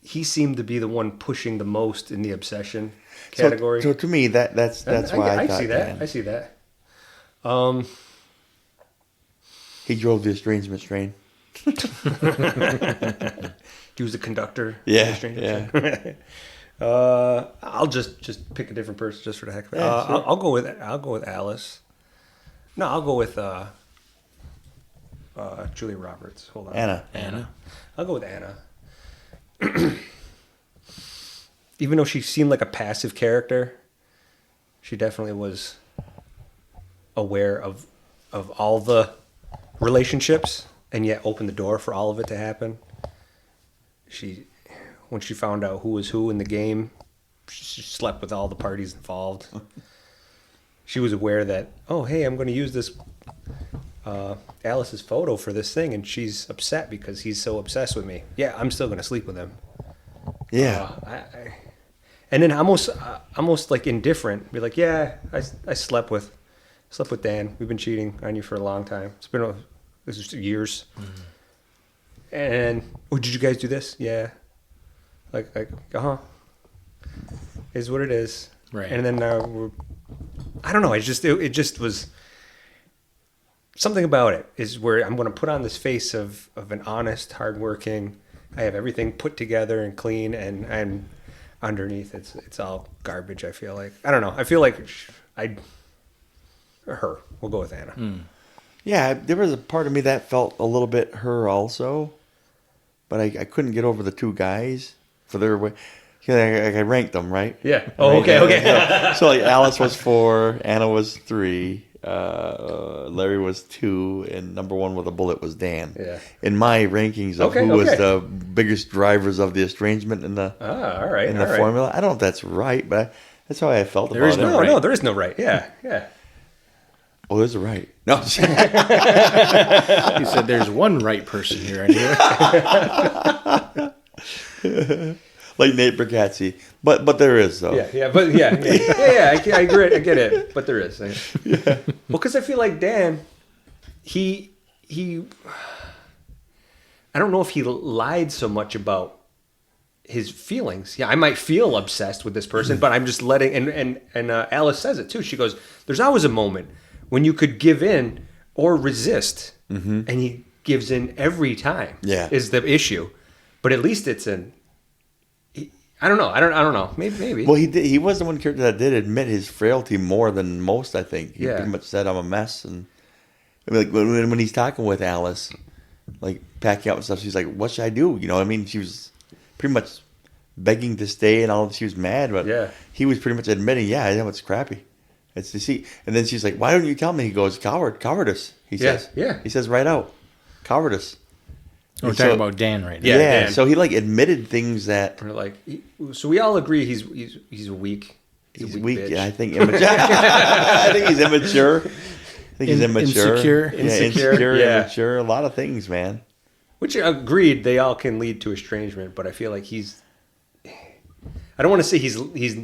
Speaker 2: he seemed to be the one pushing the most in the obsession category.
Speaker 3: So to me, that's why I thought
Speaker 2: see that.
Speaker 3: Dan.
Speaker 2: I see that.
Speaker 3: He drove the estrangement train.
Speaker 2: He was the conductor.
Speaker 3: Yeah,
Speaker 2: of the
Speaker 3: yeah.
Speaker 2: Stranger. I'll just pick a different person just for the heck of it.
Speaker 3: Yeah, sure.
Speaker 2: I'll go with Alice. No, I'll go with Julia Roberts. Hold on.
Speaker 3: Anna.
Speaker 2: I'll go with Anna. Even though she seemed like a passive character, she definitely was aware of all the relationships, and yet opened the door for all of it to happen. When she found out who was who in the game, she slept with all the parties involved. She was aware that, oh, hey, I'm going to use this Alice's photo for this thing, and she's upset because he's so obsessed with me. Yeah, I'm still going to sleep with him.
Speaker 3: Yeah.
Speaker 2: And then almost like indifferent, be like, yeah, I slept with Dan. We've been cheating on you for a long time. This is years. Mm-hmm. And did you guys do this? Yeah. Like is what it is.
Speaker 1: Right.
Speaker 2: And then I don't know. It just was something about it is where I'm going to put on this face of an honest, hardworking. I have everything put together and clean, and underneath it's all garbage. I feel like I don't know. I feel like her. We'll go with Anna.
Speaker 3: Yeah, there was a part of me that felt a little bit her also, but I couldn't get over the two guys for their way. I ranked them, right?
Speaker 2: Yeah. Oh, okay.
Speaker 3: So like Alice was 4, Anna was 3, Larry was 2, and number 1 with a bullet was Dan.
Speaker 2: Yeah.
Speaker 3: In my rankings of who was the biggest drivers of the estrangement in the formula, I don't know if that's right, but that's how I felt about it.
Speaker 2: No, there is no right. Yeah.
Speaker 3: Oh, there's a right. No.
Speaker 1: You said there's one right person here. Anyway.
Speaker 3: Like Nate Bargatze. But there is, though.
Speaker 2: Yeah. But yeah. I agree. I get it. But there is. Yeah. Well, because I feel like Dan, he, I don't know if he lied so much about his feelings. Yeah, I might feel obsessed with this person, but I'm just letting. And Alice says it too. She goes, "There's always a moment when you could give in or resist," and he gives in every time.
Speaker 3: Yeah,
Speaker 2: is the issue, but at least it's an. I don't know. I don't know. Maybe.
Speaker 3: Well, he was the one character that did admit his frailty more than most. I think he pretty much said, "I'm a mess," and I mean, like when he's talking with Alice, like packing up and stuff, she's like, "What should I do?" You know, I mean, she was pretty much begging to stay and all. She was mad, but he was pretty much admitting, "Yeah, I know it's crappy." It's deceit. And then she's like, "Why don't you tell me?" He goes, "Cowardice." He says,
Speaker 2: yeah.
Speaker 3: He says right out, "Cowardice."
Speaker 1: We're
Speaker 3: And
Speaker 1: talking about Dan right now.
Speaker 2: Yeah,
Speaker 3: Yeah.
Speaker 2: Dan.
Speaker 3: So he like admitted things that
Speaker 2: We're like, so we all agree he's weak.
Speaker 3: he's
Speaker 2: a
Speaker 3: weak.
Speaker 2: bitch.
Speaker 3: Yeah, I think immature. I think he's immature. I think he's immature.
Speaker 1: Insecure.
Speaker 3: Yeah,
Speaker 2: Insecure, yeah.
Speaker 3: immature. A lot of things, man.
Speaker 2: Which agreed, they all can lead to estrangement, but I feel like he's. I don't want to say he's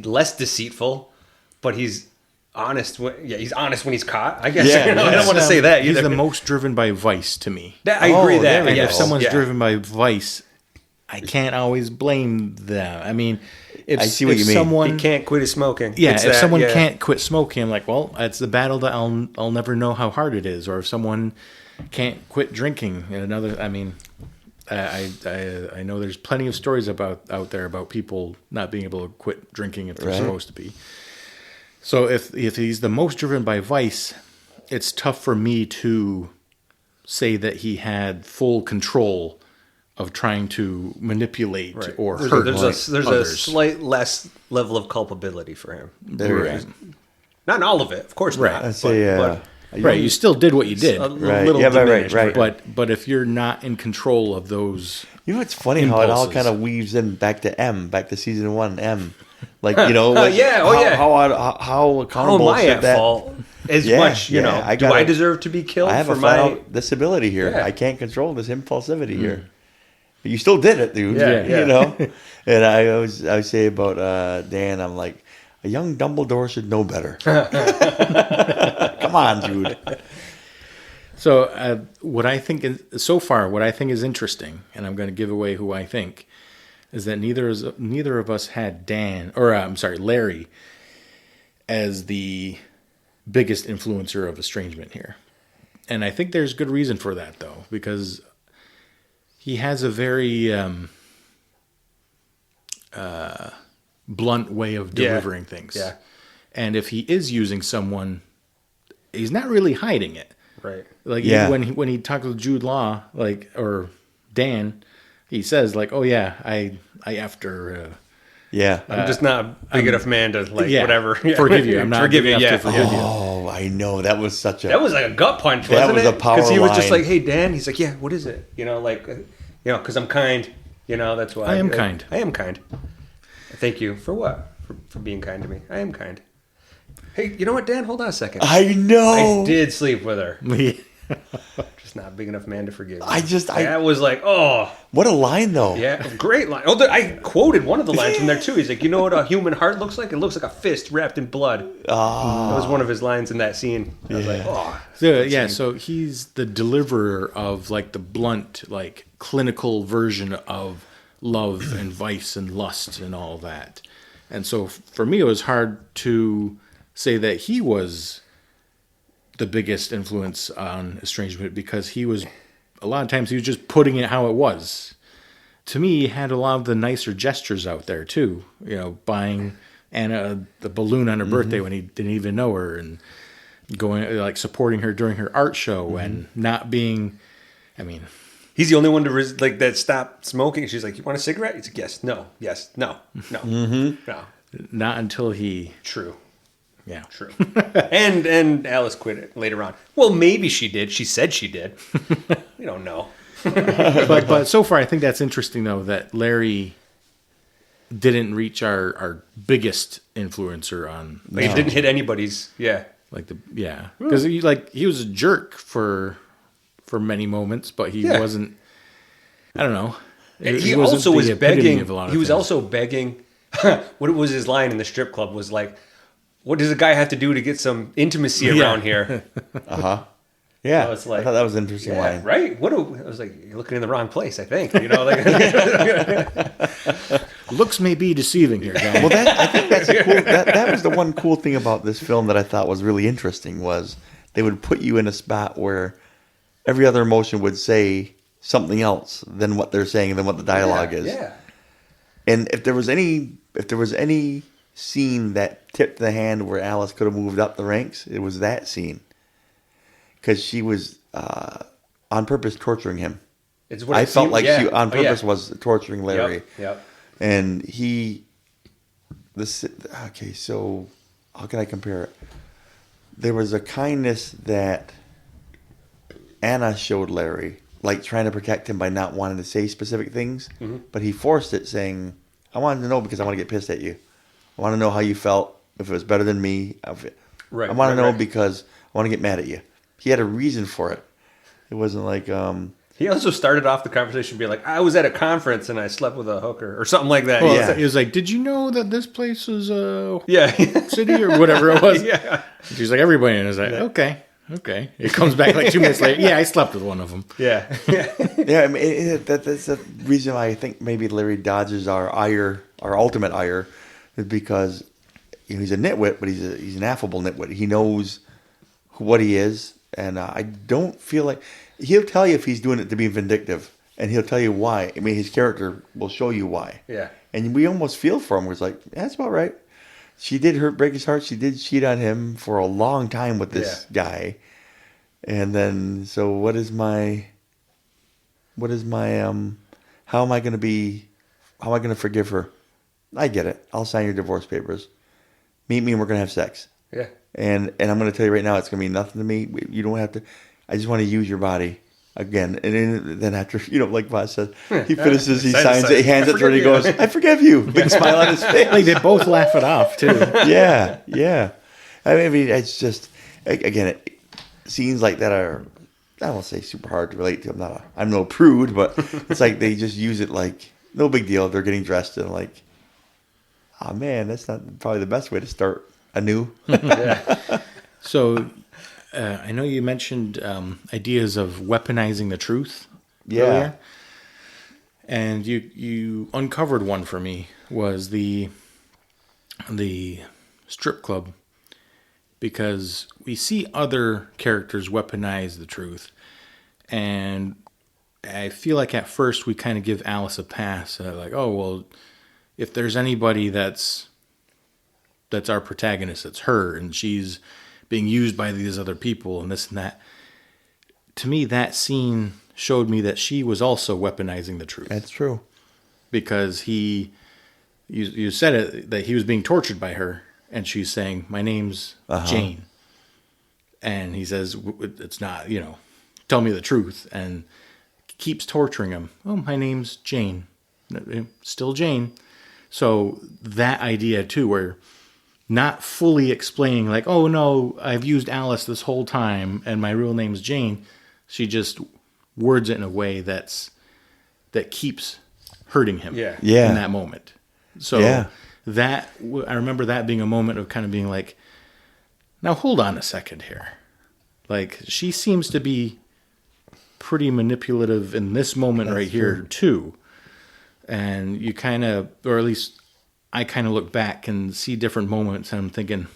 Speaker 2: less deceitful, but he's honest. He's honest when he's caught. I guess
Speaker 3: Yeah,
Speaker 2: I don't want to say that
Speaker 1: He's
Speaker 2: either.
Speaker 1: the most driven by vice to me.
Speaker 2: I agree that.
Speaker 3: there we
Speaker 1: And
Speaker 3: go.
Speaker 1: if someone's
Speaker 2: yeah.
Speaker 1: driven by vice, I can't always blame them. I mean, if,
Speaker 3: I see what
Speaker 1: if
Speaker 3: you mean.
Speaker 1: someone,
Speaker 2: he can't quit his smoking.
Speaker 1: yeah,
Speaker 2: It's
Speaker 1: if
Speaker 2: that,
Speaker 1: someone
Speaker 2: yeah.
Speaker 1: can't quit smoking, I'm like, well, it's the battle that I'll never know how hard it is. Or if someone can't quit drinking, and another, I mean, I know there's plenty of stories out there about people not being able to quit drinking if they're
Speaker 3: Right.
Speaker 1: supposed to be. So if he's the most driven by vice, it's tough for me to say that he had full control of trying to manipulate
Speaker 2: Right.
Speaker 1: or
Speaker 2: There's,
Speaker 1: hurt
Speaker 2: there's a
Speaker 1: others.
Speaker 2: slight less level of culpability for him.
Speaker 3: There
Speaker 1: Right.
Speaker 3: is.
Speaker 2: Not in all of it, of course
Speaker 1: Right.
Speaker 2: not.
Speaker 3: I say,
Speaker 2: but
Speaker 1: Right, you still did what you did,
Speaker 2: a
Speaker 3: Right.
Speaker 2: little
Speaker 3: Yeah, right,
Speaker 2: diminished.
Speaker 3: right.
Speaker 1: but if you're not in control of those,
Speaker 3: You know, it's funny how it all
Speaker 1: Impulses.
Speaker 3: kind of weaves in back to season 1, M. Like, you know, like
Speaker 2: yeah, oh,
Speaker 3: how,
Speaker 2: yeah.
Speaker 3: how
Speaker 2: How
Speaker 3: accountable
Speaker 2: am I
Speaker 3: should
Speaker 2: at
Speaker 3: that?
Speaker 2: fault? As
Speaker 3: Yeah,
Speaker 2: much, you
Speaker 3: yeah,
Speaker 2: know,
Speaker 3: I
Speaker 2: do
Speaker 3: gotta-
Speaker 2: I deserve to be killed
Speaker 3: I have
Speaker 2: for
Speaker 3: a flat
Speaker 2: my...
Speaker 3: out disability here.
Speaker 2: Yeah.
Speaker 3: I can't control this impulsivity here. But you still did it, dude.
Speaker 2: Yeah, yeah.
Speaker 3: You know? And I always say about Dan, I'm like, a young Dumbledore should know better. Come on, dude.
Speaker 1: so what I think is interesting, and I'm going to give away who I think, is that neither of us had Larry as the biggest influencer of estrangement here. And I think there's good reason for that, though, because he has a very blunt way of delivering things.
Speaker 2: Yeah.
Speaker 1: And if he is using someone, he's not really hiding it.
Speaker 2: Right.
Speaker 1: Like
Speaker 3: Yeah.
Speaker 1: when he talks with Jude Law, or Dan, he says like, "Oh yeah, I after
Speaker 3: Yeah.
Speaker 2: I'm just not a big enough man to, like, whatever. Yeah.
Speaker 1: forgive you. I'm not
Speaker 2: Forgive
Speaker 1: big
Speaker 2: you,
Speaker 1: enough
Speaker 2: yeah.
Speaker 1: to forgive you."
Speaker 3: Oh, I know. That was such a...
Speaker 2: That was like a gut punch,
Speaker 3: That
Speaker 2: wasn't
Speaker 3: was
Speaker 2: it?
Speaker 3: a power
Speaker 2: Because he was just
Speaker 3: line.
Speaker 2: like, hey, Dan. He's like, yeah, what is it? You know, like, because I'm kind. You know, that's why.
Speaker 1: I am kind.
Speaker 2: I am kind. Thank you. For what? For being kind to me. I am kind. Hey, you know what, Dan? Hold on a second.
Speaker 3: I know.
Speaker 2: I did sleep with her.
Speaker 1: Yeah.
Speaker 2: Just not big enough man to forgive.
Speaker 3: I
Speaker 2: That was like, oh,
Speaker 3: What a line, though.
Speaker 2: yeah, great line. Oh, I quoted one of the lines from there too. He's like, you know what a human heart looks like? It looks like a fist wrapped in blood. That was one of his lines in that scene. I was like, oh,
Speaker 1: So he's the deliverer of like the blunt, like clinical version of love and vice and lust and all that. And so for me, it was hard to say that he was the biggest influence on estrangement, because he was, a lot of times he was just putting it how it was. To me, he had a lot of the nicer gestures out there too. You know, buying Anna the balloon on her birthday when he didn't even know her, and going like supporting her during her art show, and not being, I mean,
Speaker 2: he's the only one to that stopped smoking. She's like, you want a cigarette? He's like, yes, no, no. No.
Speaker 1: not until he,
Speaker 2: True.
Speaker 1: yeah.
Speaker 2: True. and Alice quit it later on. Well, maybe she did. She said she did. We don't know.
Speaker 1: But so far, I think that's interesting though, that Larry didn't reach our biggest influencer on,
Speaker 2: Like, it didn't hit anybody's. Yeah.
Speaker 1: like because he was a jerk for many moments, but he
Speaker 2: Yeah.
Speaker 1: wasn't. I don't know.
Speaker 2: He
Speaker 1: wasn't
Speaker 2: also
Speaker 1: the
Speaker 2: was
Speaker 1: epitome
Speaker 2: begging.
Speaker 1: of a lot of
Speaker 2: He was
Speaker 1: things.
Speaker 2: also begging. What was his line in the strip club? Was like, "What does a guy have to do to get some intimacy around here?"
Speaker 3: Yeah.
Speaker 2: So it's like-
Speaker 3: I thought that was an interesting
Speaker 2: Yeah,
Speaker 3: line.
Speaker 2: right. I was like, "You're looking in the wrong place." I think. You know, like,
Speaker 1: Looks may be deceiving here, guys.
Speaker 3: Well, I think that's a cool. That was the one cool thing about this film that I thought was really interesting, was they would put you in a spot where every other emotion would say something else than what they're saying, than what the dialogue is.
Speaker 2: Yeah.
Speaker 3: And if there was any scene that tipped the hand where Alice could have moved up the ranks, it was that scene, because she was on purpose torturing him.
Speaker 2: It's what
Speaker 3: I
Speaker 2: it
Speaker 3: felt
Speaker 2: seemed-
Speaker 3: like
Speaker 2: yeah.
Speaker 3: she on
Speaker 2: Oh, yeah.
Speaker 3: purpose was torturing Larry.
Speaker 2: Yep.
Speaker 3: And okay, so how can I compare it? there was a kindness that Anna showed Larry, like trying to protect him by not wanting to say specific things, but he forced it, saying, I wanted to know because I want to get pissed at you. I want to know how you felt, if it was better than me.
Speaker 2: Right,
Speaker 3: I want to
Speaker 2: right,
Speaker 3: know
Speaker 2: right.
Speaker 3: because I want to get mad at you. He had a reason for it. It wasn't like,
Speaker 2: He also started off the conversation being like, I was at a conference and I slept with a hooker or something like that.
Speaker 1: Well,
Speaker 3: Yeah.
Speaker 1: he was like, "Did you know that this place is a
Speaker 2: Yeah.
Speaker 1: city or whatever it was?"
Speaker 2: Yeah.
Speaker 1: She's like, "Everybody," and I was like, "Okay." It comes back like 2 minutes later. Yeah, I slept with one of them.
Speaker 2: Yeah.
Speaker 3: yeah, I mean, that's the reason why I think maybe Larry dodges our ire, our ultimate ire, is because he's a nitwit, but he's an affable nitwit. He knows what he is, and I don't feel like he'll tell you if he's doing it to be vindictive, and he'll tell you why. I mean, his character will show you why.
Speaker 2: Yeah.
Speaker 3: And we almost feel for him. We're like, that's about right. She did break his heart. She did cheat on him for a long time with this guy. And then, so what is my, how am I going to forgive her? I get it. I'll sign your divorce papers. Meet me and we're going to have sex.
Speaker 2: Yeah.
Speaker 3: And I'm going to tell you right now, it's going to mean nothing to me. You don't have to, I just want to use your body again. And then after, like Boss said, he finishes, he signs it, he hands it to her, and he goes, I forgive you. Big smile on his face.
Speaker 1: Like they both laugh it off too.
Speaker 3: Yeah. I mean, it's just, again, scenes like that are, I don't want to say super hard to relate to. I'm no prude, but it's like they just use it like, no big deal. They're getting dressed and like, oh man, that's not probably the best way to start anew.
Speaker 1: So, I know you mentioned ideas of weaponizing the truth.
Speaker 3: Yeah.
Speaker 1: Earlier. And you uncovered one for me, was the strip club, because we see other characters weaponize the truth, and I feel like at first we kind of give Alice a pass, like, oh well, if there's anybody that's our protagonist, it's her, and she's being used by these other people and this and that. To me, that scene showed me that she was also weaponizing the truth.
Speaker 3: That's true.
Speaker 1: Because you said it, that he was being tortured by her, and she's saying, my name's Jane. And he says, it's not, tell me the truth. And keeps torturing him. Oh, my name's Jane. Still Jane. So that idea too, where not fully explaining like, oh no, I've used Alice this whole time and my real name's Jane. She just words it in a way that keeps hurting him in that moment. So that, I remember that being a moment of kind of being like, now hold on a second here. Like, she seems to be pretty manipulative in this moment right here too. And you kind of, or at least I kind of look back and see different moments and I'm thinking,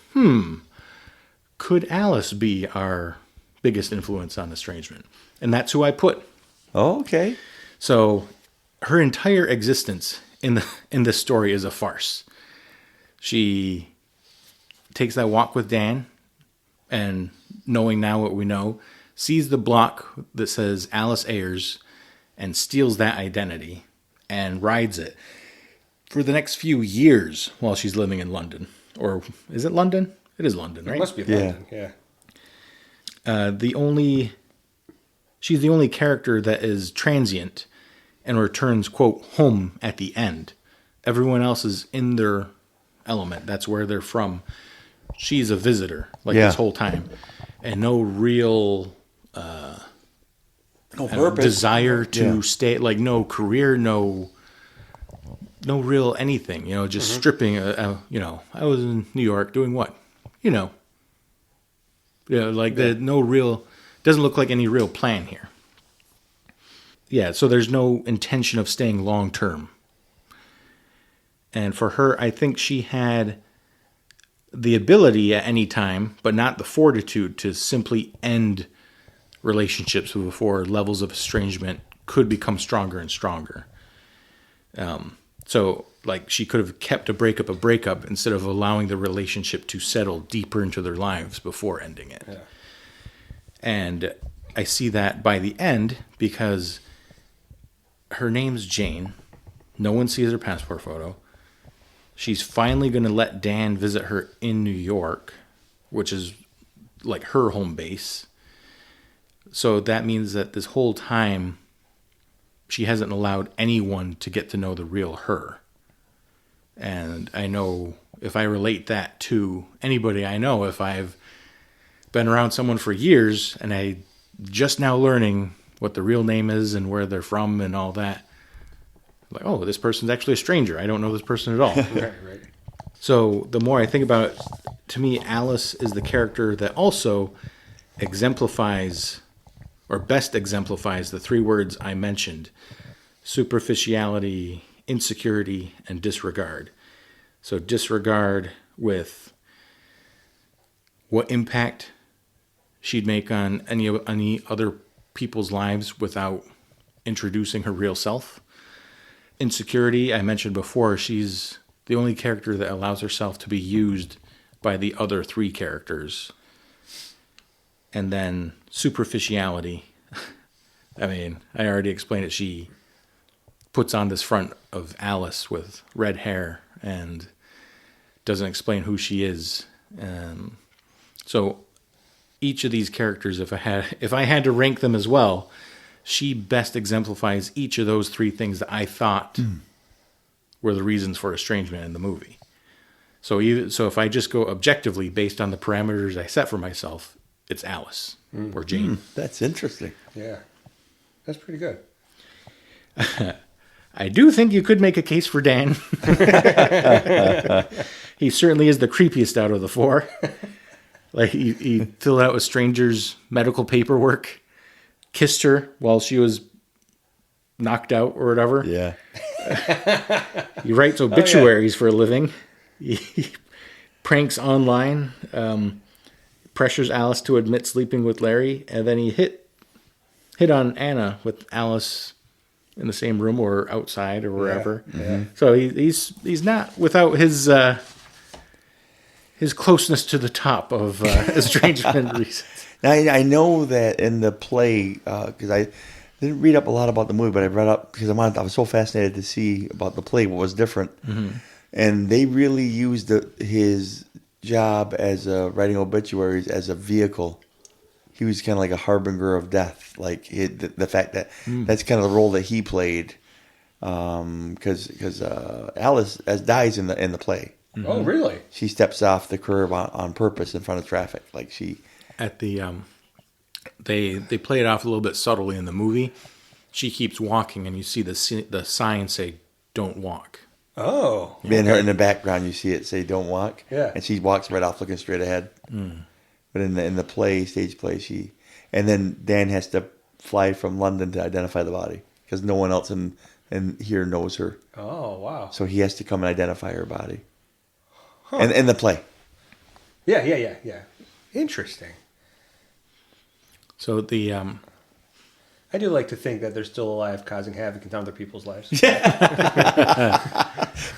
Speaker 1: could Alice be our biggest influence on estrangement? And that's who I put.
Speaker 3: Oh, okay.
Speaker 1: So her entire existence in this story is a farce. She takes that walk with Dan, and knowing now what we know, sees the block that says Alice Ayers and steals that identity and rides it for the next few years while she's living in London. Or is it London? It is London, right?
Speaker 2: It must be London, yeah.
Speaker 1: She's the only character that is transient and returns, quote, home at the end. Everyone else is in their element. That's where they're from. She's a visitor, this whole time. And no real
Speaker 3: purpose.
Speaker 1: Desire to stay, like no career, no real anything, just stripping, I was in New York doing what? No real, doesn't look like any real plan here. Yeah, so there's no intention of staying long term. And for her, I think she had the ability at any time, but not the fortitude to simply end relationships before levels of estrangement could become stronger and stronger. So, she could have kept a breakup instead of allowing the relationship to settle deeper into their lives before ending it. Yeah. And I see that by the end, because her name's Jane. No one sees her passport photo. She's finally going to let Dan visit her in New York, which is like her home base. So that means that this whole time she hasn't allowed anyone to get to know the real her. And I know if I relate that to anybody I know, if I've been around someone for years and I just now learning what the real name is and where they're from and all that, like, oh, this person's actually a stranger. I don't know this person at all.
Speaker 2: Right.
Speaker 1: So the more I think about it, to me, Alice is the character that also exemplifies, or best exemplifies, the three words I mentioned: superficiality, insecurity, and disregard. So disregard with what impact she'd make on any other people's lives without introducing her real self. Insecurity, I mentioned before, she's the only character that allows herself to be used by the other three characters. And then superficiality. I mean, I already explained it. She puts on this front of Alice with red hair and doesn't explain who she is. So each of these characters, if I had to rank them as well, she best exemplifies each of those three things that I thought were the reasons for estrangement in the movie. So if I just go objectively based on the parameters I set for myself, it's Alice or Jane.
Speaker 3: That's interesting.
Speaker 2: Yeah. That's pretty good.
Speaker 1: I do think you could make a case for Dan. He certainly is the creepiest out of the four. Like he filled out a stranger's medical paperwork, kissed her while she was knocked out or whatever.
Speaker 3: Yeah.
Speaker 1: He writes obituaries for a living. He pranks online, pressures Alice to admit sleeping with Larry, and then he hit on Anna with Alice in the same room or outside or wherever.
Speaker 2: Yeah.
Speaker 1: So he's not without his closeness to the top of estrangement reasons.
Speaker 3: Now, I know that in the play, because I didn't read up a lot about the movie, but I read up because I was so fascinated to see about the play, what was different. Mm-hmm. And they really used his job as writing obituaries as a vehicle. He was kind of like a harbinger of death, like the fact that that's kind of the role that he played, because Alice dies in the play.
Speaker 2: Mm-hmm. Oh, really?
Speaker 3: She steps off the curb on purpose in front of traffic, like she.
Speaker 1: At the they play it off a little bit subtly in the movie. She keeps walking, and you see the sign say "Don't walk."
Speaker 3: Oh, in the background, you see it say "Don't walk."
Speaker 2: Yeah,
Speaker 3: and she walks right off, looking straight ahead. But in the stage play, and then Dan has to fly from London to identify the body because no one else in here knows her.
Speaker 2: Oh, wow!
Speaker 3: So he has to come and identify her body. Huh. And in the play.
Speaker 2: Yeah. Interesting.
Speaker 1: So the
Speaker 2: I do like to think that they're still alive, causing havoc in other people's lives.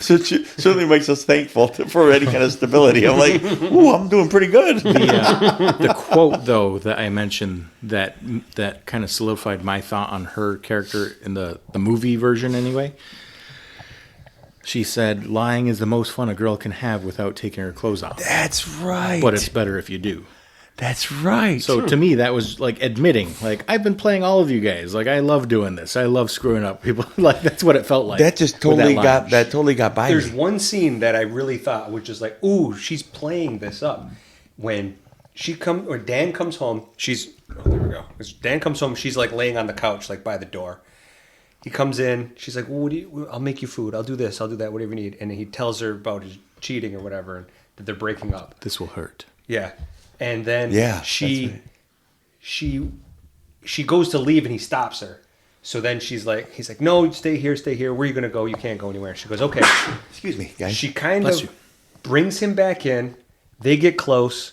Speaker 3: So it certainly makes us thankful for any kind of stability. I'm like, ooh, I'm doing pretty good.
Speaker 1: The quote, though, that I mentioned that kind of solidified my thought on her character in the movie version anyway. She said, "Lying is the most fun a girl can have without taking her clothes off."
Speaker 3: That's right.
Speaker 1: But it's better if you do.
Speaker 3: That's right.
Speaker 1: So to me, that was like admitting, like, I've been playing all of you guys. Like, I love doing this. I love screwing up people. Like, that's what it felt like.
Speaker 3: That just totally got by me.
Speaker 2: There's one scene that I really thought was just like, ooh, she's playing this up. When Dan comes home, there we go. Dan comes home, she's like laying on the couch, like by the door. He comes in, she's like, well, I'll make you food. I'll do this, I'll do that, whatever you need. And he tells her about his cheating or whatever, and that they're breaking up.
Speaker 1: This will hurt.
Speaker 2: Yeah. And then she goes to leave and he stops her. So then he's like, no, stay here. Where are you going to go? You can't go anywhere. She goes, okay.
Speaker 3: Excuse me, guys.
Speaker 2: She kind of brings him back in. They get close.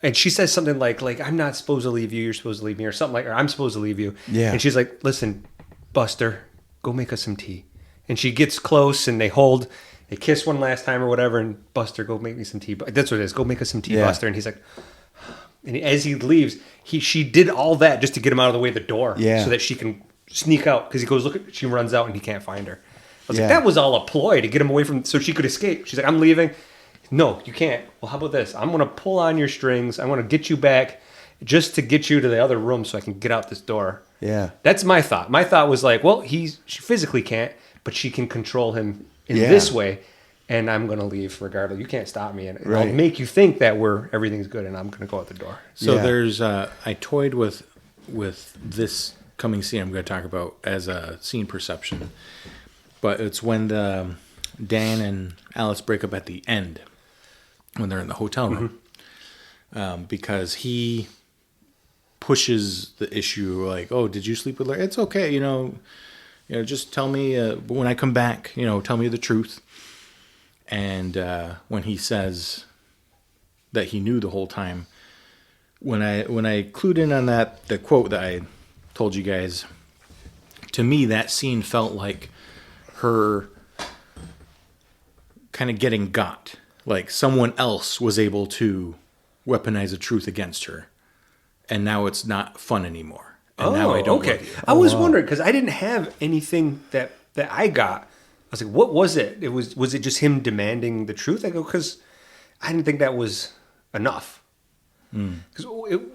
Speaker 2: And she says something like, I'm not supposed to leave you. You're supposed to leave me, or something or I'm supposed to leave you.
Speaker 3: Yeah.
Speaker 2: And she's like, listen, Buster, go make us some tea. And she gets close and they kiss one last time or whatever. And Buster, go make me some tea. That's what it is. Go make us some tea, Buster. And he's like, and as he leaves, she did all that just to get him out of the way of the door, so that she can sneak out. Because he goes, she runs out and he can't find her. I was like, that was all a ploy to get him away from, so she could escape. She's like, I'm leaving. No, you can't. Well, how about this? I'm going to pull on your strings. I'm going to get you back just to get you to the other room so I can get out this door.
Speaker 3: Yeah.
Speaker 2: That's my thought. My thought was like, well, she physically can't, but she can control him in
Speaker 3: Yeah.
Speaker 2: this way, and I'm going to leave regardless. You can't stop me, and
Speaker 3: Right.
Speaker 2: I'll make you think that everything's good, and I'm going to go out the door.
Speaker 1: So
Speaker 3: Yeah.
Speaker 1: there's I toyed with this coming scene I'm going to talk about as a scene perception, but it's when Dan and Alice break up at the end when they're in the hotel room, because he pushes the issue like, "Oh, did you sleep with Larry? It's okay, just tell me when I come back. Tell me the truth." And when he says that he knew the whole time, when I clued in on the quote that I told you guys, to me that scene felt like her kind of getting got, like someone else was able to weaponize the truth against her, and now it's not fun anymore. And now I don't.
Speaker 2: Okay.
Speaker 1: love you.
Speaker 2: I was wondering because I didn't have anything that I got. I was like, what was it? Was it just him demanding the truth? I go, because I didn't think that was enough. Because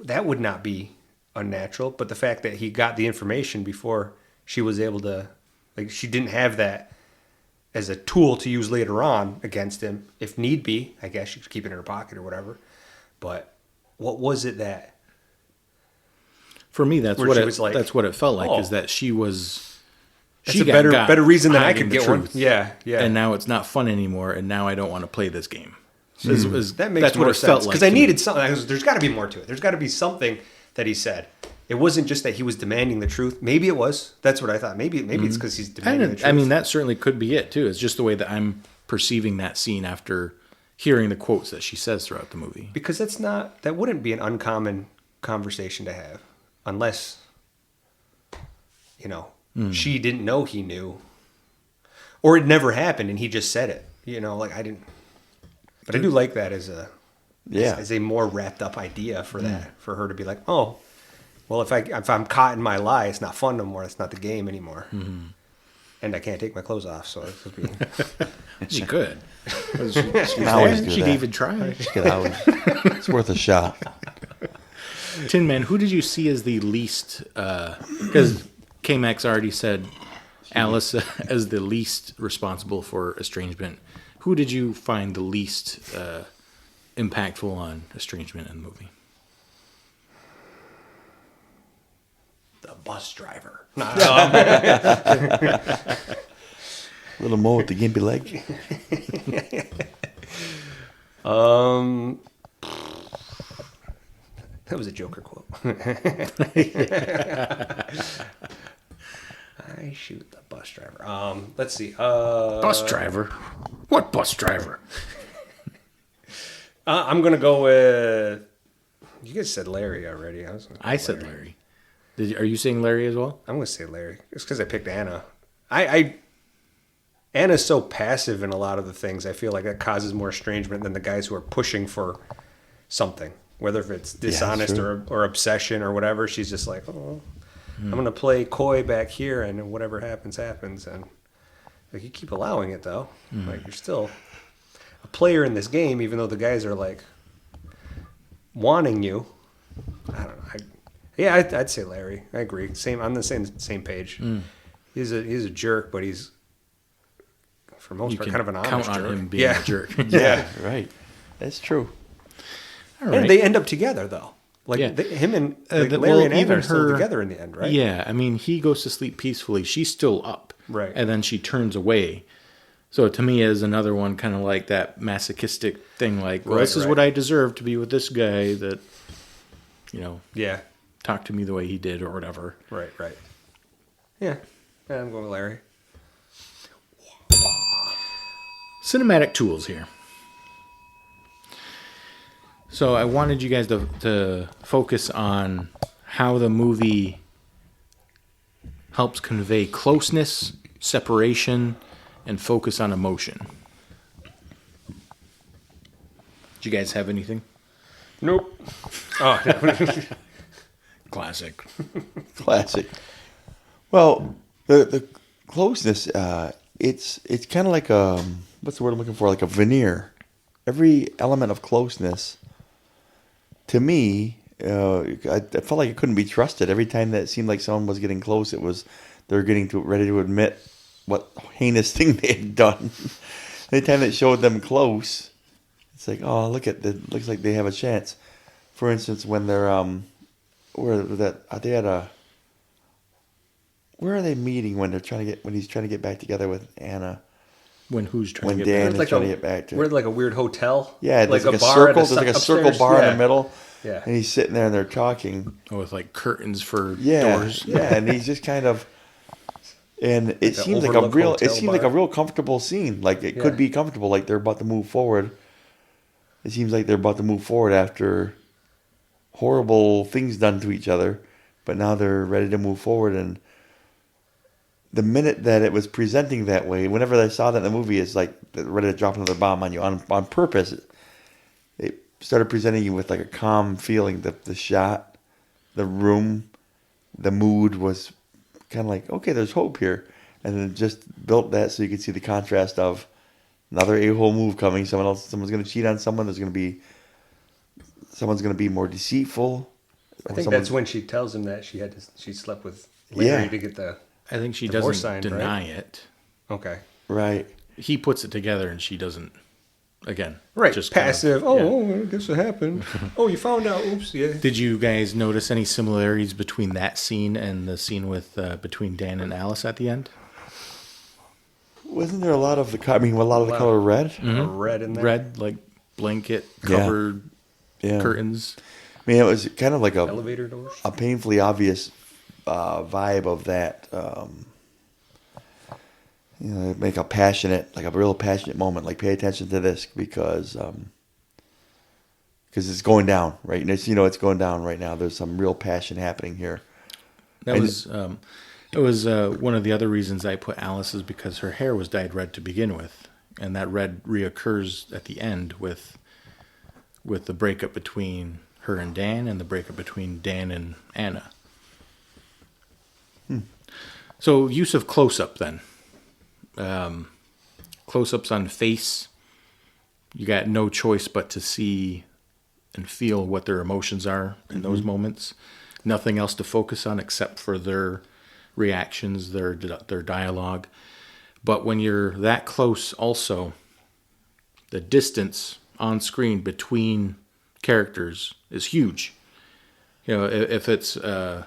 Speaker 2: that would not be unnatural. But the fact that he got the information before she was able to, like, she didn't have that as a tool to use later on against him, if need be. I guess she could keep it in her pocket or whatever. But what was it that?
Speaker 1: For me, that's
Speaker 2: Where
Speaker 1: what
Speaker 2: she
Speaker 1: it
Speaker 2: was like,
Speaker 1: that's what it felt like.
Speaker 2: oh.
Speaker 1: Is that she was.
Speaker 2: That's
Speaker 1: She
Speaker 2: a
Speaker 1: got
Speaker 2: better reason than I
Speaker 1: hiding
Speaker 2: could
Speaker 1: the
Speaker 2: get one.
Speaker 1: truth.
Speaker 2: Yeah.
Speaker 1: And now it's not fun anymore, and now I don't want to play this game. So
Speaker 2: That makes
Speaker 1: that's
Speaker 2: more
Speaker 1: what it
Speaker 2: sense
Speaker 1: felt like
Speaker 2: because
Speaker 1: to
Speaker 2: I
Speaker 1: me.
Speaker 2: needed something. There's got to be more to it. There's got to be something that he said. It wasn't just that he was demanding the truth. Maybe it was. That's what I thought. Maybe it's because he's demanding the truth.
Speaker 1: I mean, that certainly could be it too. It's just the way that I'm perceiving that scene after hearing the quotes that she says throughout the movie.
Speaker 2: because that wouldn't be an uncommon conversation to have unless she didn't know he knew, or it never happened and he just said it. Like I didn't. But I do like that as a more wrapped up idea for that, for her to be like, oh, well, if I'm caught in my lie, it's not fun no more. It's not the game anymore, and I can't take my clothes off. So it's just be,
Speaker 1: She could.
Speaker 3: She can always do
Speaker 1: She'd
Speaker 3: that.
Speaker 1: even try.
Speaker 3: She could always. It's worth a shot.
Speaker 1: Tin Man, who did you see as the least? Because K-Max already said Alice as the least responsible for estrangement. Who did you find the least impactful on estrangement in the movie?
Speaker 2: the bus driver.
Speaker 3: Little Mo with the gimpy leg.
Speaker 2: That was a Joker quote. I shoot the bus driver. Let's see.
Speaker 1: Bus driver? What bus driver?
Speaker 2: I'm gonna go with. You guys said Larry already.
Speaker 1: I said Larry. Are you saying Larry as well?
Speaker 2: I'm gonna say Larry. It's because I picked Anna. Anna's so passive in a lot of the things. I feel like that causes more estrangement than the guys who are pushing for something, whether if it's dishonest or obsession or whatever. She's just like, oh, I'm gonna play coy back here, and whatever happens, happens. And like you keep allowing it though. Like you're still a player in this game, even though the guys are like wanting you. I don't know. I'd say Larry. I agree. Same on the same page. He's a jerk, but he's for the most
Speaker 1: You
Speaker 2: part
Speaker 1: can
Speaker 2: kind of an honest
Speaker 1: count on
Speaker 2: jerk.
Speaker 1: him being a jerk.
Speaker 2: Yeah.
Speaker 3: Right. That's true.
Speaker 1: All right.
Speaker 2: And they end up together though. Like
Speaker 1: Yeah.
Speaker 2: him and
Speaker 1: Well,
Speaker 2: Larry and Anna
Speaker 1: even
Speaker 2: are still
Speaker 1: her-
Speaker 2: together in the end, right?
Speaker 1: Yeah, I mean, he goes to sleep peacefully. She's still up.
Speaker 2: Right.
Speaker 1: And then she turns away. So to me, is another one kind of like that masochistic thing, like, well,
Speaker 2: Right,
Speaker 1: this is
Speaker 2: right.
Speaker 1: what I deserve to be with this guy that,
Speaker 2: Yeah.
Speaker 1: talked to me the way he did or whatever.
Speaker 2: Right. Yeah. I'm going with Larry.
Speaker 1: Cinematic tools here. So I wanted you guys to focus on how the movie helps convey closeness, separation, and focus on emotion. Did you guys have anything?
Speaker 2: Nope. Oh,
Speaker 1: Classic.
Speaker 3: Classic. Well, the closeness, it's kind of like what's the word I'm looking for? Like a veneer. every element of closeness, to me, I felt like it couldn't be trusted. Every time that it seemed like someone was getting close, they're getting ready to admit what heinous thing they had done. Anytime it showed them close, it's like, oh, looks like they have a chance. For instance, when they're where are they meeting when he's trying to get back together with Anna?
Speaker 1: When who's trying
Speaker 3: When
Speaker 1: to get
Speaker 3: Dan
Speaker 1: back?
Speaker 3: is trying to get back to
Speaker 2: We're at like a weird hotel.
Speaker 3: yeah, there's like a
Speaker 2: bar
Speaker 3: circle.
Speaker 2: at
Speaker 3: There's like a circle
Speaker 2: upstairs.
Speaker 3: bar in
Speaker 2: Yeah.
Speaker 3: the middle.
Speaker 2: Yeah.
Speaker 3: And he's sitting there and they're talking.
Speaker 1: Oh, with like curtains for
Speaker 3: Yeah,
Speaker 1: doors.
Speaker 3: yeah, and he's just kind of, and it
Speaker 2: Like
Speaker 3: seems
Speaker 2: an
Speaker 3: like a
Speaker 2: overlook
Speaker 3: real,
Speaker 2: hotel
Speaker 3: it seems like a
Speaker 2: bar.
Speaker 3: real comfortable scene. Like it
Speaker 2: Yeah.
Speaker 3: could be comfortable. Like they're about to move forward. It seems like they're about to move forward after horrible things done to each other, but now they're ready to move forward. And the minute that it was presenting that way, whenever I saw that in the movie, it's like they're ready to drop another bomb on you on purpose. It started presenting you with like a calm feeling. The shot, the room, the mood was kind of like, okay, there's hope here. And then just built that so you could see the contrast of another a-hole move coming. Someone's going to cheat on someone. Someone's going to be more deceitful.
Speaker 2: I think that's when she tells him that she slept with Larry
Speaker 3: Yeah.
Speaker 2: to get the.
Speaker 1: I think she
Speaker 2: Divorce
Speaker 1: doesn't
Speaker 2: signed,
Speaker 1: deny
Speaker 2: right?
Speaker 1: it.
Speaker 2: Okay.
Speaker 3: Right.
Speaker 1: He puts it together and she doesn't. Again,
Speaker 2: Right.
Speaker 1: just
Speaker 2: Passive.
Speaker 1: kind of- yeah.
Speaker 2: Oh, I guess it happened. Oh, you found out. Oops. Yeah.
Speaker 1: Did you guys notice any similarities between that scene and the scene with between Dan and Alice at the end?
Speaker 3: Wasn't there a lot of the color red?
Speaker 2: Red in there.
Speaker 1: Red, like blanket
Speaker 3: Yeah.
Speaker 1: covered
Speaker 3: Yeah.
Speaker 1: curtains.
Speaker 3: I mean, it was kind of like
Speaker 2: Elevator doors.
Speaker 3: a painfully obvious vibe of that. Make a real passionate moment. Like, pay attention to this because it's going down, right? And it's going down right now. There's some real passion happening here.
Speaker 1: That was it was one of the other reasons I put Alice is because her hair was dyed red to begin with, and that red reoccurs at the end with the breakup between her and Dan and the breakup between Dan and Anna. So use of close-up then. Close-ups on face. You got no choice but to see and feel what their emotions are in those moments. Nothing else to focus on except for their reactions, their dialogue. But when you're that close also, the distance on screen between characters is huge. If it's a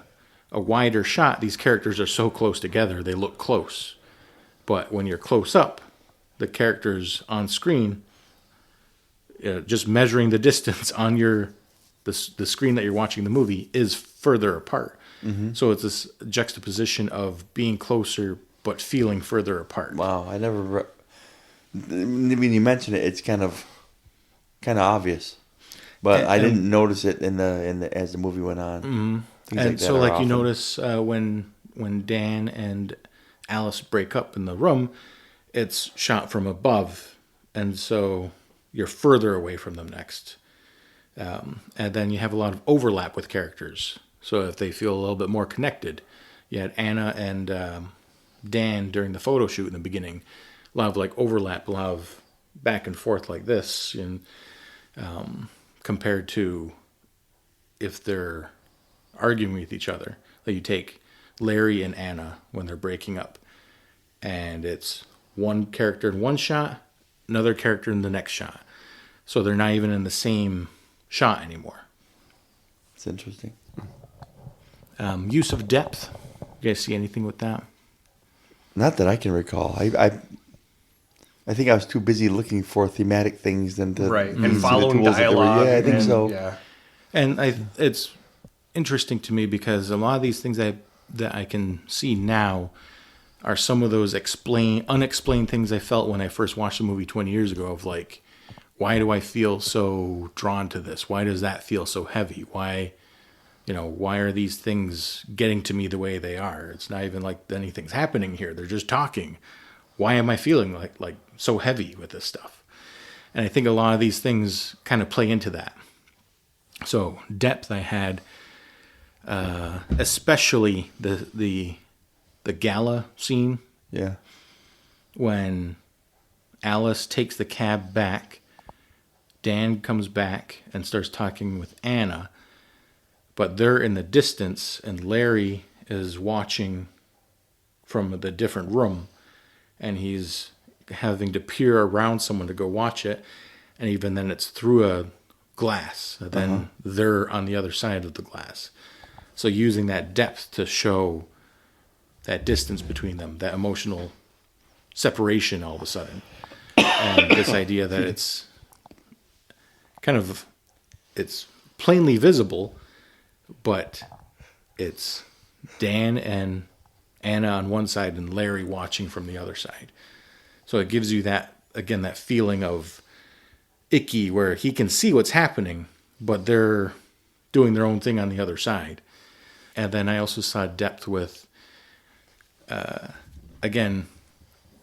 Speaker 1: wider shot, these characters are so close together, they look close. But when you're close up, the characters on screen, just measuring the distance on the screen that you're watching the movie is further apart. Mm-hmm. So it's this juxtaposition of being closer but feeling further apart.
Speaker 3: Wow, I never. When you mention it, it's kind of obvious, but I didn't notice it in the as the movie went on.
Speaker 1: Mm-hmm. And so, you notice when Dan and Alice break up in the room, it's shot from above, and so you're further away from them next. And then you have a lot of overlap with characters. So if they feel a little bit more connected, you had Anna and Dan during the photo shoot in the beginning. A lot of like overlap, a lot of back and forth like this, and compared to if they're arguing with each other. Like you take Larry and Anna when they're breaking up, and it's one character in one shot, another character in the next shot. So they're not even in the same shot anymore.
Speaker 3: It's interesting.
Speaker 1: Use of depth. You guys see anything with that?
Speaker 3: Not that I can recall. I think I was too busy looking for thematic things than to
Speaker 2: Right.
Speaker 3: use
Speaker 2: And
Speaker 3: the
Speaker 2: following
Speaker 3: tools that they were-
Speaker 2: dialogue.
Speaker 3: Yeah, I think
Speaker 2: and-
Speaker 3: so.
Speaker 2: Yeah.
Speaker 1: And it's interesting to me because a lot of these things that I can see now are some of those unexplained things I felt when I first watched the movie 20 years ago of like, why do I feel so drawn to this? Why does that feel so heavy? Why are these things getting to me the way they are? It's not even like anything's happening here. They're just talking. Why am I feeling like so heavy with this stuff? And I think a lot of these things kind of play into that. So depth I had, especially the gala scene
Speaker 3: Yeah.
Speaker 1: when Alice takes the cab back Dan comes back and starts talking with Anna, but they're in the distance, and Larry is watching from the different room, and he's having to peer around someone to go watch it, and even then it's through a glass. Then they're on the other side of the glass. So using that depth to show that distance between them, that emotional separation all of a sudden. And this idea that it's plainly visible, but it's Dan and Anna on one side and Larry watching from the other side. So it gives you that feeling of icky where he can see what's happening, but they're doing their own thing on the other side. And then I also saw depth with, again,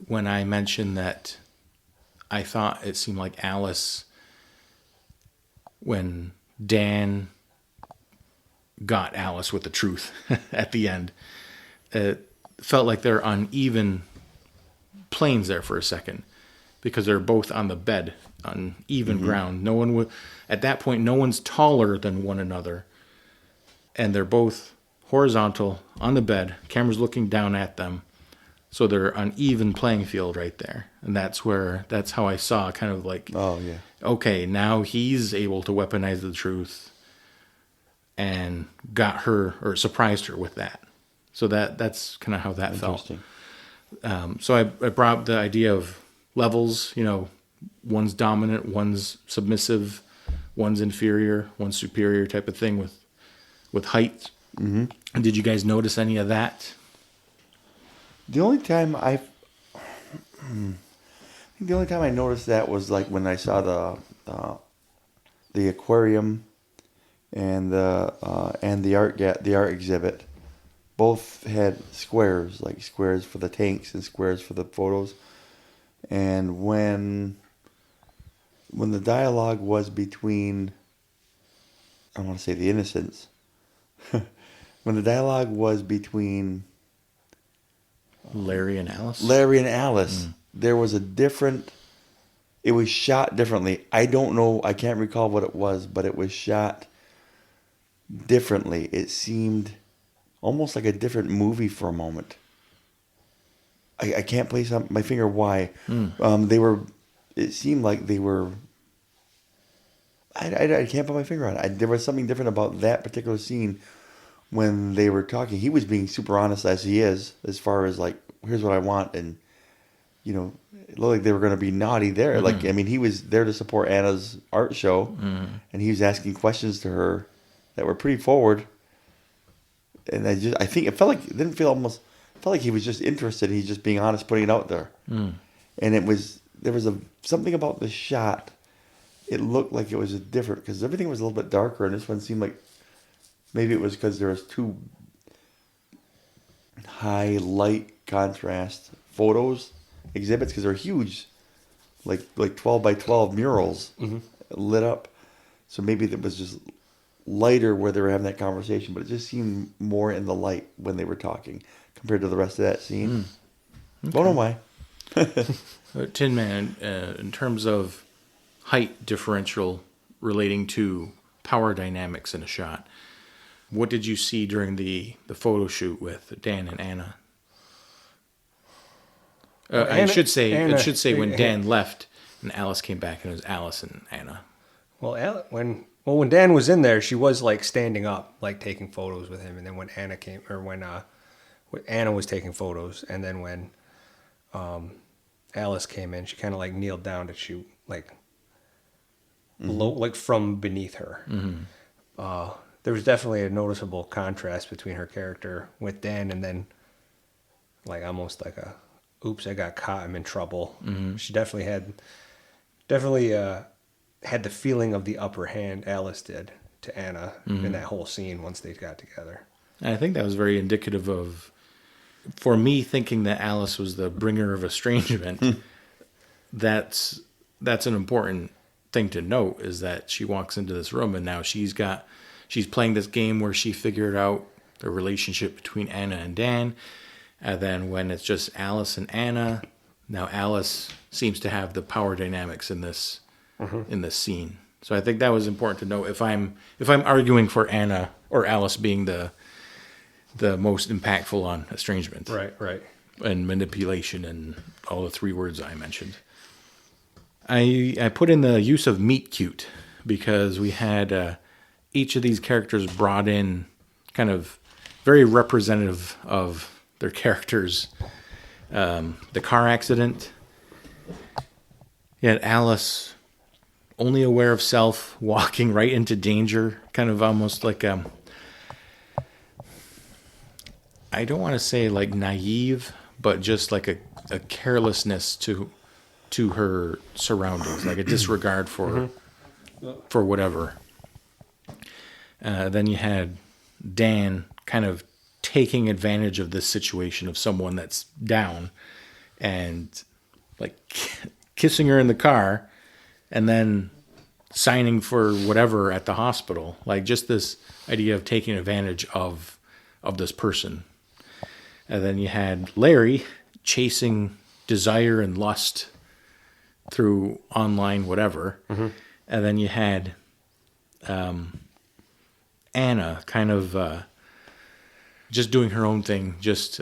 Speaker 1: when I mentioned that I thought it seemed like Alice, when Dan got Alice with the truth at the end, it felt like they're on even planes there for a second, because they're both on the bed on even ground. No one would, at that point, no one's taller than one another, and they're both horizontal on the bed, cameras looking down at them, so they're on even playing field right there. And that's how I saw kind of like,
Speaker 3: Oh, yeah.
Speaker 1: okay, now he's able to weaponize the truth and got her, or surprised her with that. So that's kind of how that felt. So I brought up the idea of levels, one's dominant, one's submissive, one's inferior, one's superior type of thing with height. Mm-hmm. Did you guys notice any of that?
Speaker 3: The only time I noticed that was like when I saw the aquarium and the art exhibit. Both had squares, like squares for the tanks and squares for the photos. And when the dialogue was between, I want to say the innocents, when the dialogue was between
Speaker 1: Larry and Alice,
Speaker 3: there was it was shot differently. I don't know, I can't recall what it was, but it was shot differently. It seemed almost like a different movie for a moment. I can't place on my finger why. It seemed like they were, I can't put my finger on it. There was something different about that particular scene when they were talking. He was being super honest, as he is, as far as like, here's what I want. And, it looked like they were going to be naughty there. Mm-hmm. Like, I mean, he was there to support Anna's art show, and he was asking questions to her that were pretty forward. And I think it felt like he was just interested. He's just being honest, putting it out there. And there was something about the shot. It looked like it was different because everything was a little bit darker, and this one seemed like maybe it was because there was two high light contrast exhibits, because they're huge, like 12 by 12 murals lit up. So maybe it was just lighter where they were having that conversation, but it just seemed more in the light when they were talking compared to the rest of that scene. Okay. Don't know why.
Speaker 1: Tin Man, in terms of height differential relating to power dynamics in a shot, what did you see during the photo shoot with Dan and Anna? It should say when Dan left and Alice came back, and it was Alice and Anna.
Speaker 2: Well, when Dan was in there, she was like standing up, like taking photos with him, and then when Anna came, or when Anna was taking photos, and then when Alice came in, she kind of like kneeled down to shoot, like below, like from beneath her. Mm-hmm. There was definitely a noticeable contrast between her character with Dan, and then like almost like a, oops, I got caught, I'm in trouble. Mm-hmm. She definitely had the feeling of the upper hand, Alice did, to Anna in that whole scene once they got together. And
Speaker 1: I think that was very indicative of, for me, thinking that Alice was the bringer of estrangement. That's an important thing to note, is that she walks into this room and now she's playing this game where she figured out the relationship between Anna and Dan. And then when it's just Alice and Anna, now Alice seems to have the power dynamics in this in this scene. So I think that was important to know if I'm arguing for Anna or Alice being the most impactful on estrangement.
Speaker 2: Right.
Speaker 1: And manipulation and all the 3 words I mentioned. I put in the use of meet cute because we had each of these characters brought in kind of very representative of their characters. The car accident. You had Alice only aware of self, walking right into danger, kind of almost like I don't want to say like naive, but just like a carelessness to her surroundings, like a disregard for whatever. Then you had Dan kind of taking advantage of this situation of someone that's down and like kissing her in the car and then signing for whatever at the hospital. Like just this idea of taking advantage of this person. And then you had Larry chasing desire and lust through online whatever. And then you had Anna kind of just doing her own thing, just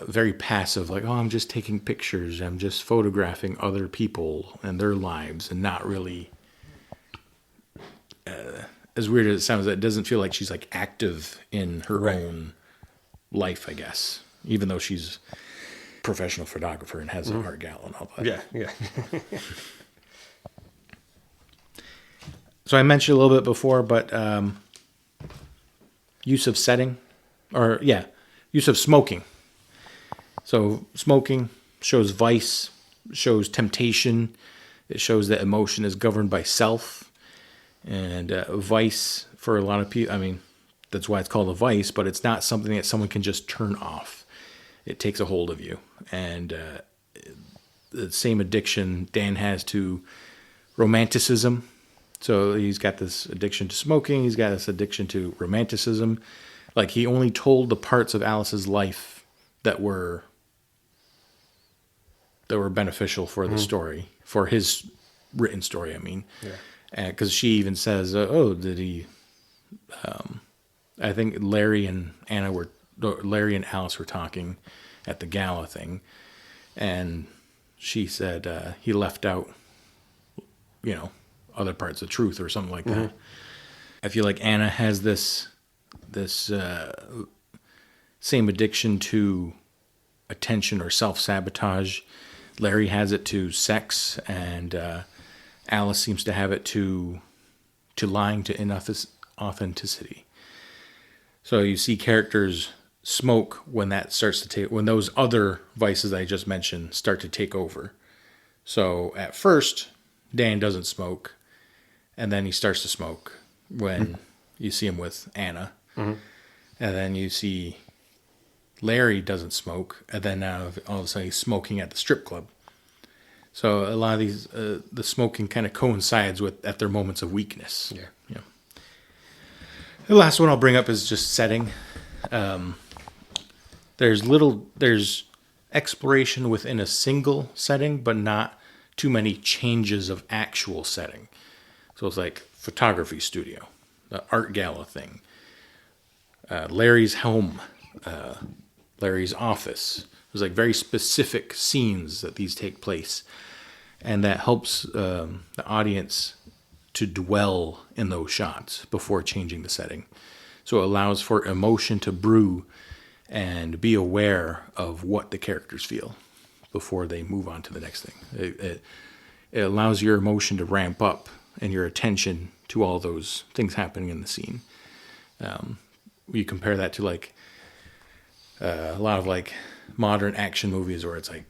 Speaker 1: very passive, like, oh, I'm just taking pictures, I'm just photographing other people and their lives, and not really, as weird as it sounds, it doesn't feel like she's like active in her own life, I guess, even though she's a professional photographer and has an art gallery and all that.
Speaker 2: Yeah.
Speaker 1: So I mentioned a little bit before, but use of smoking. So smoking shows vice, shows temptation. It shows that emotion is governed by self. And vice, for a lot of people, I mean, that's why it's called a vice, but it's not something that someone can just turn off. It takes a hold of you. And the same addiction Dan has to romanticism. So he's got this addiction to smoking. He's got this addiction to romanticism. Like he only told the parts of Alice's life that were beneficial for the story, for his written story, I mean. Yeah. Because she even says, did he... I think Larry and Alice were talking at the gala thing, and she said he left out, other parts of truth or something like that. I feel like Anna has this same addiction to attention or self-sabotage. Larry has it to sex, and Alice seems to have it to lying, to inauthenticity. So you see characters smoke when that starts to when those other vices I just mentioned start to take over. So at first, Dan doesn't smoke, and then he starts to smoke when you see him with Anna. And then you see Larry doesn't smoke, and then now all of a sudden he's smoking at the strip club. So a lot of these, the smoking kind of coincides at their moments of weakness. Yeah. The last one I'll bring up is just setting. There's exploration within a single setting, but not too many changes of actual setting. So it's like photography studio, the art gala thing, Larry's home, Larry's office. There's like very specific scenes that these take place, and that helps the audience to dwell in those shots before changing the setting. So it allows for emotion to brew and be aware of what the characters feel before they move on to the next thing. It allows your emotion to ramp up and your attention to all those things happening in the scene. You compare that to like a lot of like modern action movies where it's like,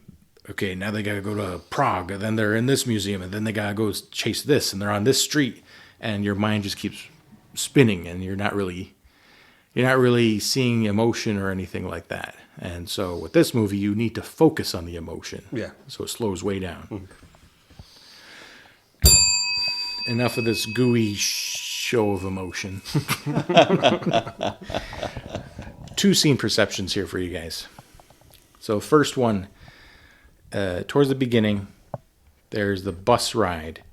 Speaker 1: okay, now they gotta go to Prague, and then they're in this museum, and then they gotta go chase this, and they're on this street, and your mind just keeps spinning, and you're not really seeing emotion or anything like that. And so with this movie, you need to focus on the emotion.
Speaker 2: Yeah.
Speaker 1: So it slows way down. Enough of this gooey show of emotion. 2 scene perceptions here for you guys. So first one, towards the beginning, there's the bus ride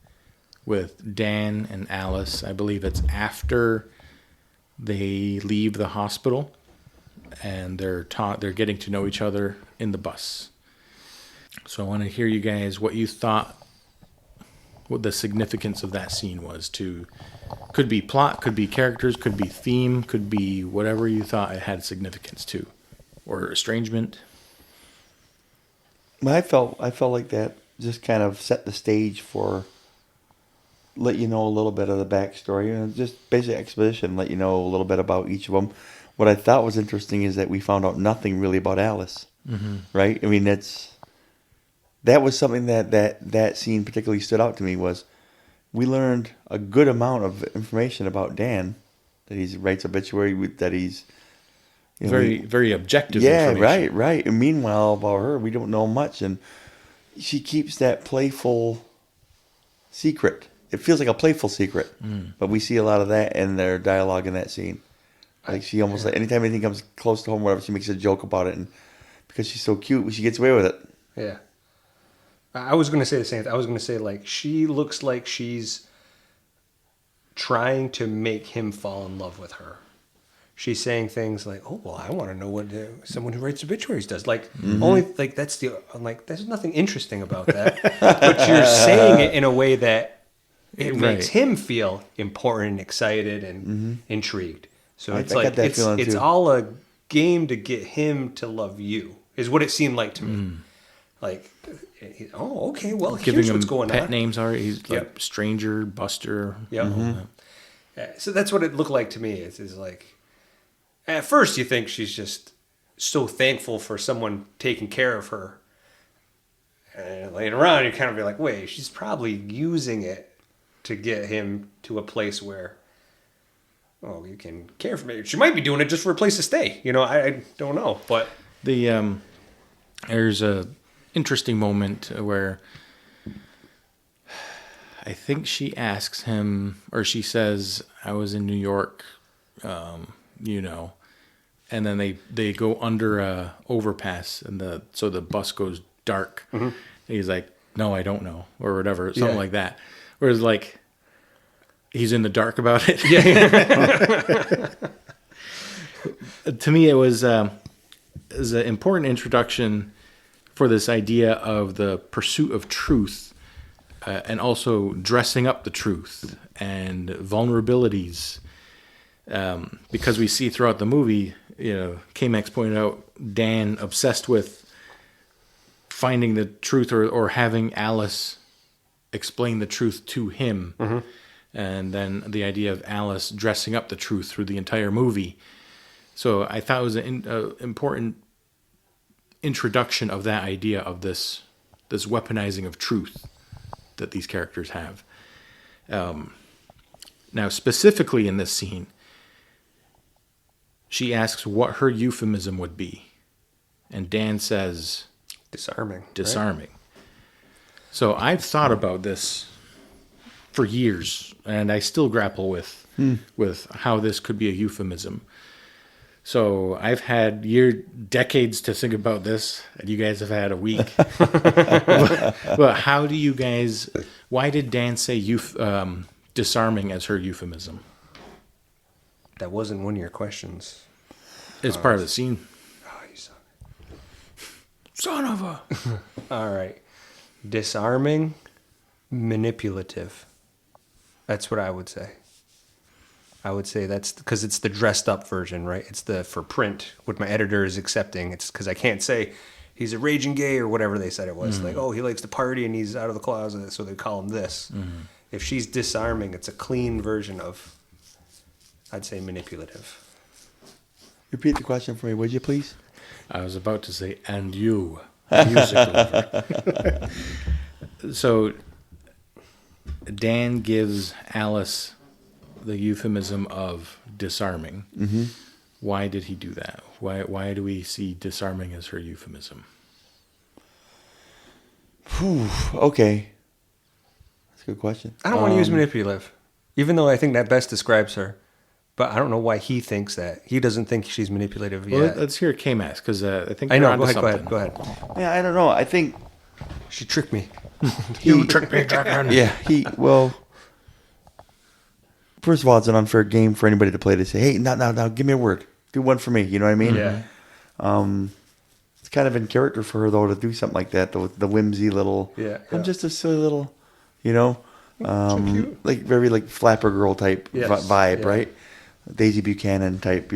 Speaker 1: with Dan and Alice. I believe it's after they leave the hospital, and they're getting to know each other in the bus. So I want to hear you guys what you thought, what the significance of that scene was. Could be plot, could be characters, could be theme, could be whatever you thought it had significance to, or estrangement.
Speaker 3: I felt like that just kind of set the stage for, let you know a little bit of the backstory, and just basic exposition, let you know a little bit about each of them. What I thought was interesting is that we found out nothing really about Alice, right? I mean, that was something that scene particularly stood out to me. Was we learned a good amount of information about Dan, that he writes obituary, that he's
Speaker 1: Very objective
Speaker 3: yeah,
Speaker 1: information.
Speaker 3: right. And meanwhile, about her, we don't know much, and she keeps that playful secret. It feels like a playful secret, but we see a lot of that in their dialogue in that scene. Like she almost like anytime anything comes close to home, whatever, she makes a joke about it, and because she's so cute, she gets away with it.
Speaker 2: Yeah. I was going to say the same thing. I was going to say, like, she looks like she's trying to make him fall in love with her. She's saying things like, "Oh, well, I want to know what someone who writes obituaries does." Like, only like I'm like, there's nothing interesting about that. But you're saying it in a way that it makes him feel important and excited and intrigued. So it's
Speaker 3: I got that feeling
Speaker 2: it's
Speaker 3: too.
Speaker 2: all a game to get him to love you, is what it seemed like to me. Like, oh, okay, well,
Speaker 1: Giving
Speaker 2: here's
Speaker 1: him
Speaker 2: what's going
Speaker 1: pet
Speaker 2: on.
Speaker 1: names are he's like Stranger, Buster.
Speaker 2: Yeah. So that's what it looked like to me. It's like, at first you think she's just so thankful for someone taking care of her. And later on you kind of be like, wait, she's probably using it to get him to a place where, oh, you can care for me. She might be doing it just for a place to stay. I don't know. But
Speaker 1: There's a interesting moment where I think she asks him, or she says, "I was in New York, and then they go under a overpass, and so the bus goes dark. And he's like, "No, I don't know," or whatever, something like that. Whereas like he's in the dark about it. To me, it was an important introduction for this idea of the pursuit of truth, and also dressing up the truth and vulnerabilities. Because we see throughout the movie, K-Max pointed out, Dan obsessed with finding the truth or having Alice explain the truth to him. And then the idea of Alice dressing up the truth through the entire movie. So I thought it was an important introduction of that idea of this weaponizing of truth that these characters have. Now, specifically in this scene, she asks what her euphemism would be. And Dan says...
Speaker 2: disarming.
Speaker 1: Disarming. Right? So I've thought about this for years, and I still grapple with how this could be a euphemism. So I've had decades to think about this, and you guys have had a week. But how do you guys... Why did Dan say disarming as her euphemism?
Speaker 2: That wasn't one of your questions.
Speaker 1: It's part of the scene.
Speaker 2: Oh, you
Speaker 1: Son of a...
Speaker 2: All right. Disarming, manipulative. That's what I would say. I would say that's because it's the dressed up version, right? It's the for print, what my editor is accepting. It's because I can't say he's a raging gay or whatever they said it was. Like, oh, he likes to party and he's out of the closet, so they call him this. If she's disarming, it's a clean version of, I'd say, manipulative.
Speaker 3: Repeat the question for me, would you please?
Speaker 1: I was about to say, and you, music lover. So Dan gives Alice the euphemism of disarming. Why did he do that? Why do we see disarming as her euphemism?
Speaker 3: Okay. That's a good question.
Speaker 2: I don't want to use manipulative, even though I think that best describes her. But I don't know why he thinks that. He doesn't think she's manipulative yet.
Speaker 1: Well, let's hear K-Max, because I think
Speaker 2: I know.
Speaker 1: we're
Speaker 2: Go
Speaker 1: onto
Speaker 2: ahead.
Speaker 1: something.
Speaker 3: Yeah, I don't know. I think
Speaker 2: She tricked me.
Speaker 1: You tricked me, Dragon.
Speaker 3: Yeah, well, first of all, it's an unfair game for anybody to play to say, hey, now, give me a word. Do one for me. You know what I mean?
Speaker 2: Yeah.
Speaker 3: It's kind of in character for her, though, to do something like that. The whimsy little, I'm just a silly little,
Speaker 2: so cute.
Speaker 3: like very like flapper girl type vibe,
Speaker 2: yeah.
Speaker 3: right? Daisy Buchanan type,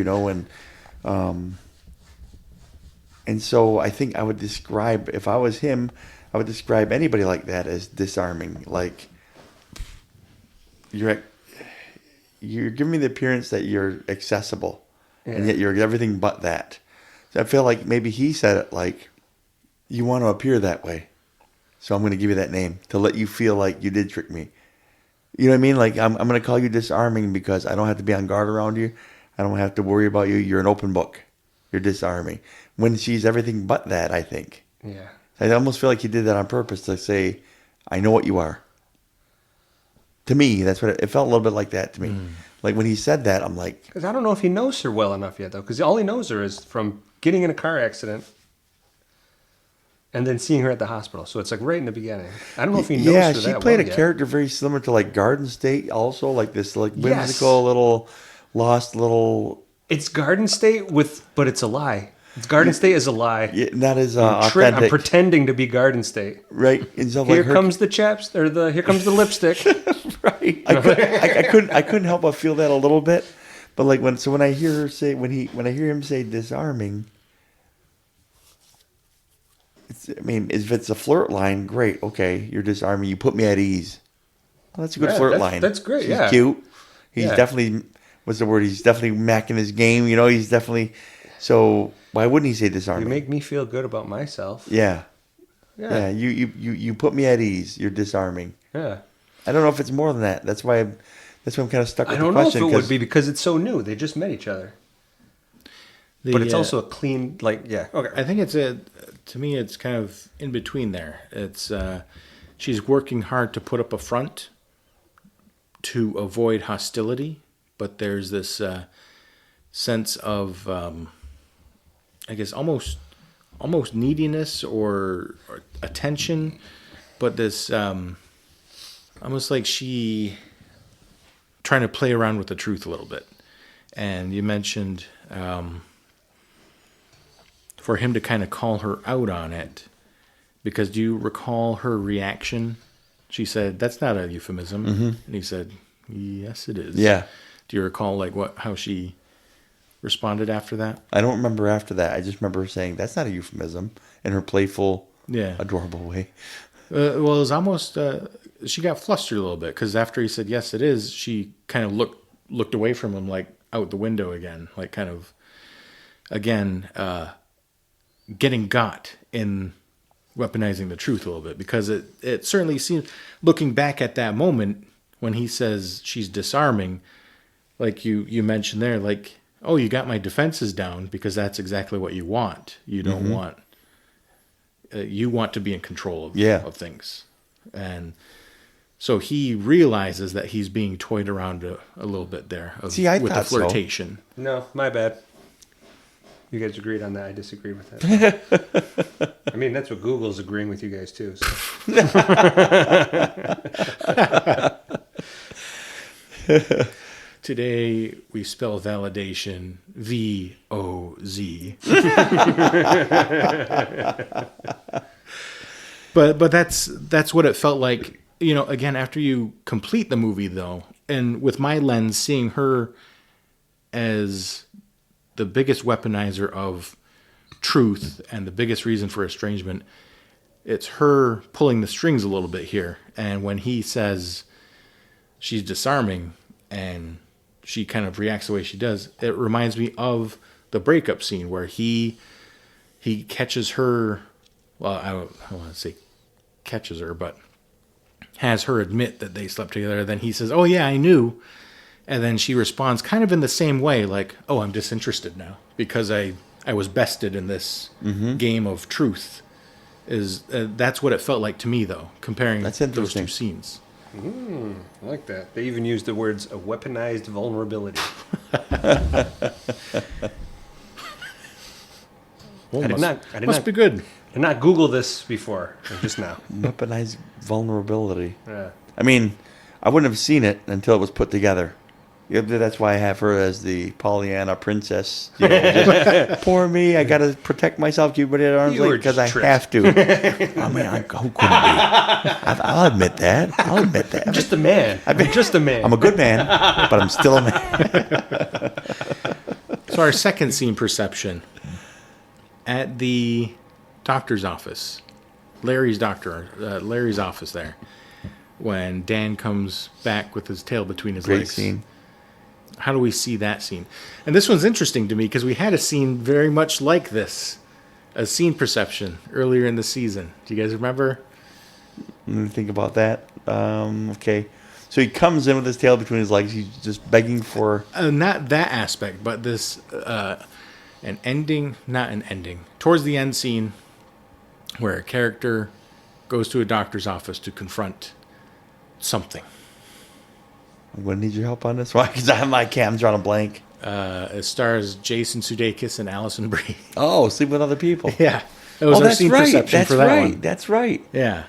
Speaker 3: and so I think I would describe, if I was him, I would describe anybody like that as disarming. Like, you're giving me the appearance that you're accessible, and yet you're everything but that. So I feel like maybe he said it like, you want to appear that way, so I'm going to give you that name to let you feel like you did trick me. You know what I mean? Like, I'm going to call you disarming because I don't have to be on guard around you. I don't have to worry about you. You're an open book. You're disarming. When she's everything but that, I think.
Speaker 2: Yeah.
Speaker 3: I almost feel like he did that on purpose to say, I know what you are. To me, that's what it felt a little bit like that to me. Like when he said that, I'm like...
Speaker 2: Because I don't know if he knows her well enough yet, though. Because all he knows her is from getting in a car accident and then seeing her at the hospital. So it's like right in the beginning. I don't know if he knows her that well.
Speaker 3: Yeah, she played a character very similar to like Garden State also. Like this like whimsical little, lost little...
Speaker 2: It's Garden State but it's a lie. Garden State is a lie.
Speaker 3: Yeah, not as authentic.
Speaker 2: I'm pretending to be Garden State.
Speaker 3: Right. And so
Speaker 2: here comes the chaps, or here comes the lipstick.
Speaker 3: Right. I couldn't help but feel that a little bit. But like when I hear her say when I hear him say disarming, if it's a flirt line, great. Okay, you're disarming. You put me at ease. Well, that's a good flirt line.
Speaker 2: That's great.
Speaker 3: He's cute. He's definitely what's the word? He's definitely macking his game. He's definitely. So why wouldn't he say disarming?
Speaker 2: You make me feel good about myself.
Speaker 3: Yeah. You put me at ease. You're disarming.
Speaker 2: Yeah.
Speaker 3: I don't know if it's more than that. That's why I'm kind of stuck with the question.
Speaker 2: I don't know if it would be because it's so new. They just met each other. But it's also a clean, okay.
Speaker 1: I think to me, it's kind of in between there. It's, she's working hard to put up a front to avoid hostility, but there's this sense of, I guess, almost neediness or attention, but this almost like she trying to play around with the truth a little bit. And you mentioned for him to kind of call her out on it, because do you recall her reaction? She said, "That's not a euphemism," and he said, "Yes, it is."
Speaker 3: Yeah.
Speaker 1: Do you recall how she responded after that?
Speaker 3: I don't remember after that. I just remember her saying, "That's not a euphemism," in her playful, adorable way.
Speaker 1: Well, it was almost she got flustered a little bit because after he said, "Yes, it is," she kind of looked away from him, like out the window again, like kind of again getting got in weaponizing the truth a little bit, because it certainly seems, looking back at that moment when he says she's disarming, like you mentioned there, like, oh, you got my defenses down because that's exactly what you want. You don't want, you want to be in control of things. And so he realizes that he's being toyed around a little bit there with the flirtation.
Speaker 2: So. No, my bad. You guys agreed on that. I disagreed with that. I mean, that's what Google's agreeing with you guys too. So.
Speaker 1: Today we spell validation VOZ. But that's what it felt like. Again, after you complete the movie, though, and with my lens, seeing her as the biggest weaponizer of truth and the biggest reason for estrangement, it's her pulling the strings a little bit here. And when he says she's disarming and she kind of reacts the way she does, it reminds me of the breakup scene where he catches her, well, I don't want to say catches her, but has her admit that they slept together. Then he says, "Oh yeah, I knew." And then she responds kind of in the same way, like, "Oh, I'm disinterested now because I was bested in this game of truth." That's what it felt like to me, though, comparing those two scenes.
Speaker 2: I like that. They even used the words "a weaponized vulnerability."
Speaker 1: Well, I must be good.
Speaker 2: I did not Google this before, just now.
Speaker 3: Weaponized vulnerability.
Speaker 2: Yeah.
Speaker 3: I mean, I wouldn't have seen it until it was put together. Yeah, that's why I have her as the Pollyanna princess. You know, just, poor me, I got to protect myself, keep everybody at arm's
Speaker 2: You were
Speaker 3: length because I
Speaker 2: tricked.
Speaker 3: have to. I mean, who couldn't be? I'll admit that.
Speaker 2: I'm just a man. I'm just a man.
Speaker 3: I'm a good man, but I'm still a man.
Speaker 1: So our second scene perception at the doctor's office, Larry's office there, when Dan comes back with his tail between his
Speaker 3: Great
Speaker 1: legs.
Speaker 3: scene.
Speaker 1: How do we see that scene? And this one's interesting to me because we had a scene very much like this, a scene perception earlier in the season. Do you guys remember?
Speaker 3: Let me think about that. Okay. So he comes in with his tail between his legs. He's just begging for...
Speaker 1: Not that aspect, but this, not an ending. Towards the end scene where a character goes to a doctor's office to confront something.
Speaker 3: I'm going to need your help on this one because my cam's drawing a blank.
Speaker 1: It stars Jason Sudeikis and Allison Brie.
Speaker 3: Oh, sleep with other people.
Speaker 1: Yeah. It was our scene perception for that one.
Speaker 3: That's right.
Speaker 1: Yeah.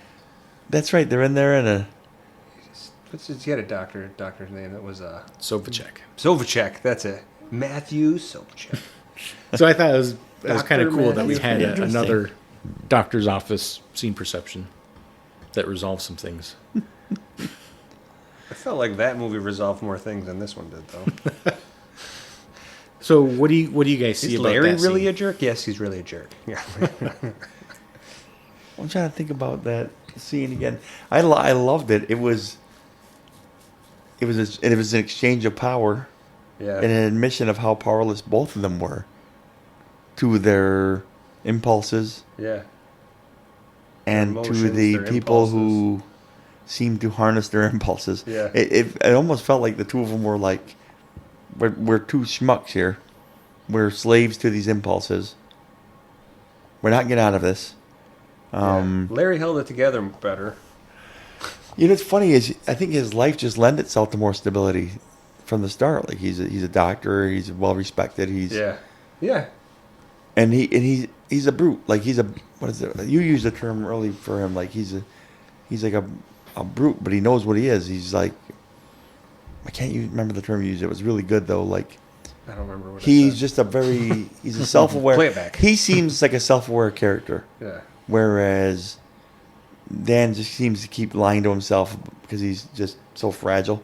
Speaker 3: That's right. They're in there in a...
Speaker 2: He had a doctor's name that was
Speaker 1: Sovacek.
Speaker 2: Sovacek. That's it. Matthew Sovacek.
Speaker 1: So I thought it was kind of
Speaker 2: Dr.
Speaker 1: cool that we
Speaker 3: Matthew.
Speaker 1: had
Speaker 3: Interesting.
Speaker 1: another doctor's office scene perception that resolved some things.
Speaker 2: I felt like that movie resolved more things than this one did, though.
Speaker 1: So what do you guys see
Speaker 2: Is
Speaker 1: about
Speaker 2: Larry
Speaker 1: that
Speaker 2: really
Speaker 1: scene?
Speaker 2: a jerk? Yes, he's really a jerk. Yeah.
Speaker 3: I'm trying to think about that scene again. I loved it. It was an exchange of power
Speaker 2: Yeah.
Speaker 3: and an admission of how powerless both of them were to their impulses
Speaker 2: Yeah.
Speaker 3: and to
Speaker 2: emotions,
Speaker 3: the
Speaker 2: their
Speaker 3: people
Speaker 2: impulses.
Speaker 3: who seem to harness their impulses.
Speaker 2: Yeah.
Speaker 3: It almost felt like the two of them were like, we're two schmucks here. We're slaves to these impulses. We're not getting out of this.
Speaker 2: Yeah. Larry held it together better.
Speaker 3: You know, what's funny is I think his life just lent itself to more stability from the start. Like he's a doctor. He's well respected.
Speaker 2: Yeah. Yeah.
Speaker 3: And he's a brute. Like he's a, what is it? You used the term early for him. Like he's like a brute, but he knows what he is. He's like, I can't remember the term you used. It was really good though. Like
Speaker 2: I don't remember what
Speaker 3: he's
Speaker 2: it
Speaker 3: just he's a self-aware.
Speaker 2: Play it back.
Speaker 3: He seems like a self-aware character.
Speaker 2: Yeah.
Speaker 3: Whereas Dan just seems to keep lying to himself because he's just so fragile.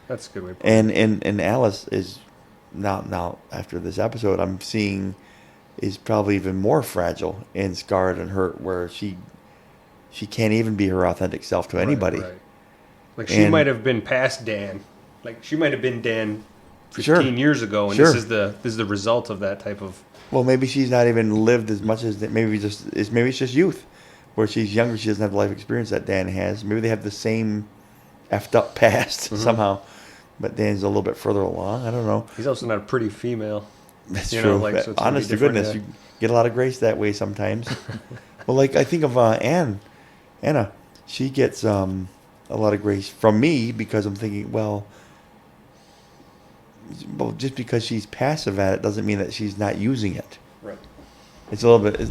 Speaker 2: That's a good way to put it.
Speaker 3: And Alice is now after this episode I'm seeing is probably even more fragile and scarred and hurt where she can't even be her authentic self to anybody.
Speaker 2: Right. Like she might have been past Dan. Like she might have been Dan 15 years ago, and
Speaker 3: Sure.
Speaker 2: this is the result of that type of.
Speaker 3: Well, maybe she's not even lived as much as maybe it's just youth, where she's younger. She doesn't have the life experience that Dan has. Maybe they have the same effed up past somehow, but Dan's a little bit further along. I don't know.
Speaker 2: He's also not a pretty female.
Speaker 3: That's
Speaker 2: You
Speaker 3: true.
Speaker 2: know, like, so it's gonna
Speaker 3: Honest
Speaker 2: be
Speaker 3: to
Speaker 2: different,
Speaker 3: goodness,
Speaker 2: yeah.
Speaker 3: you get a lot of grace that way sometimes. Well, like I think of Anna, she gets a lot of grace from me because I'm thinking, well, just because she's passive at it doesn't mean that she's not using it.
Speaker 2: Right.
Speaker 3: It's a little bit, it's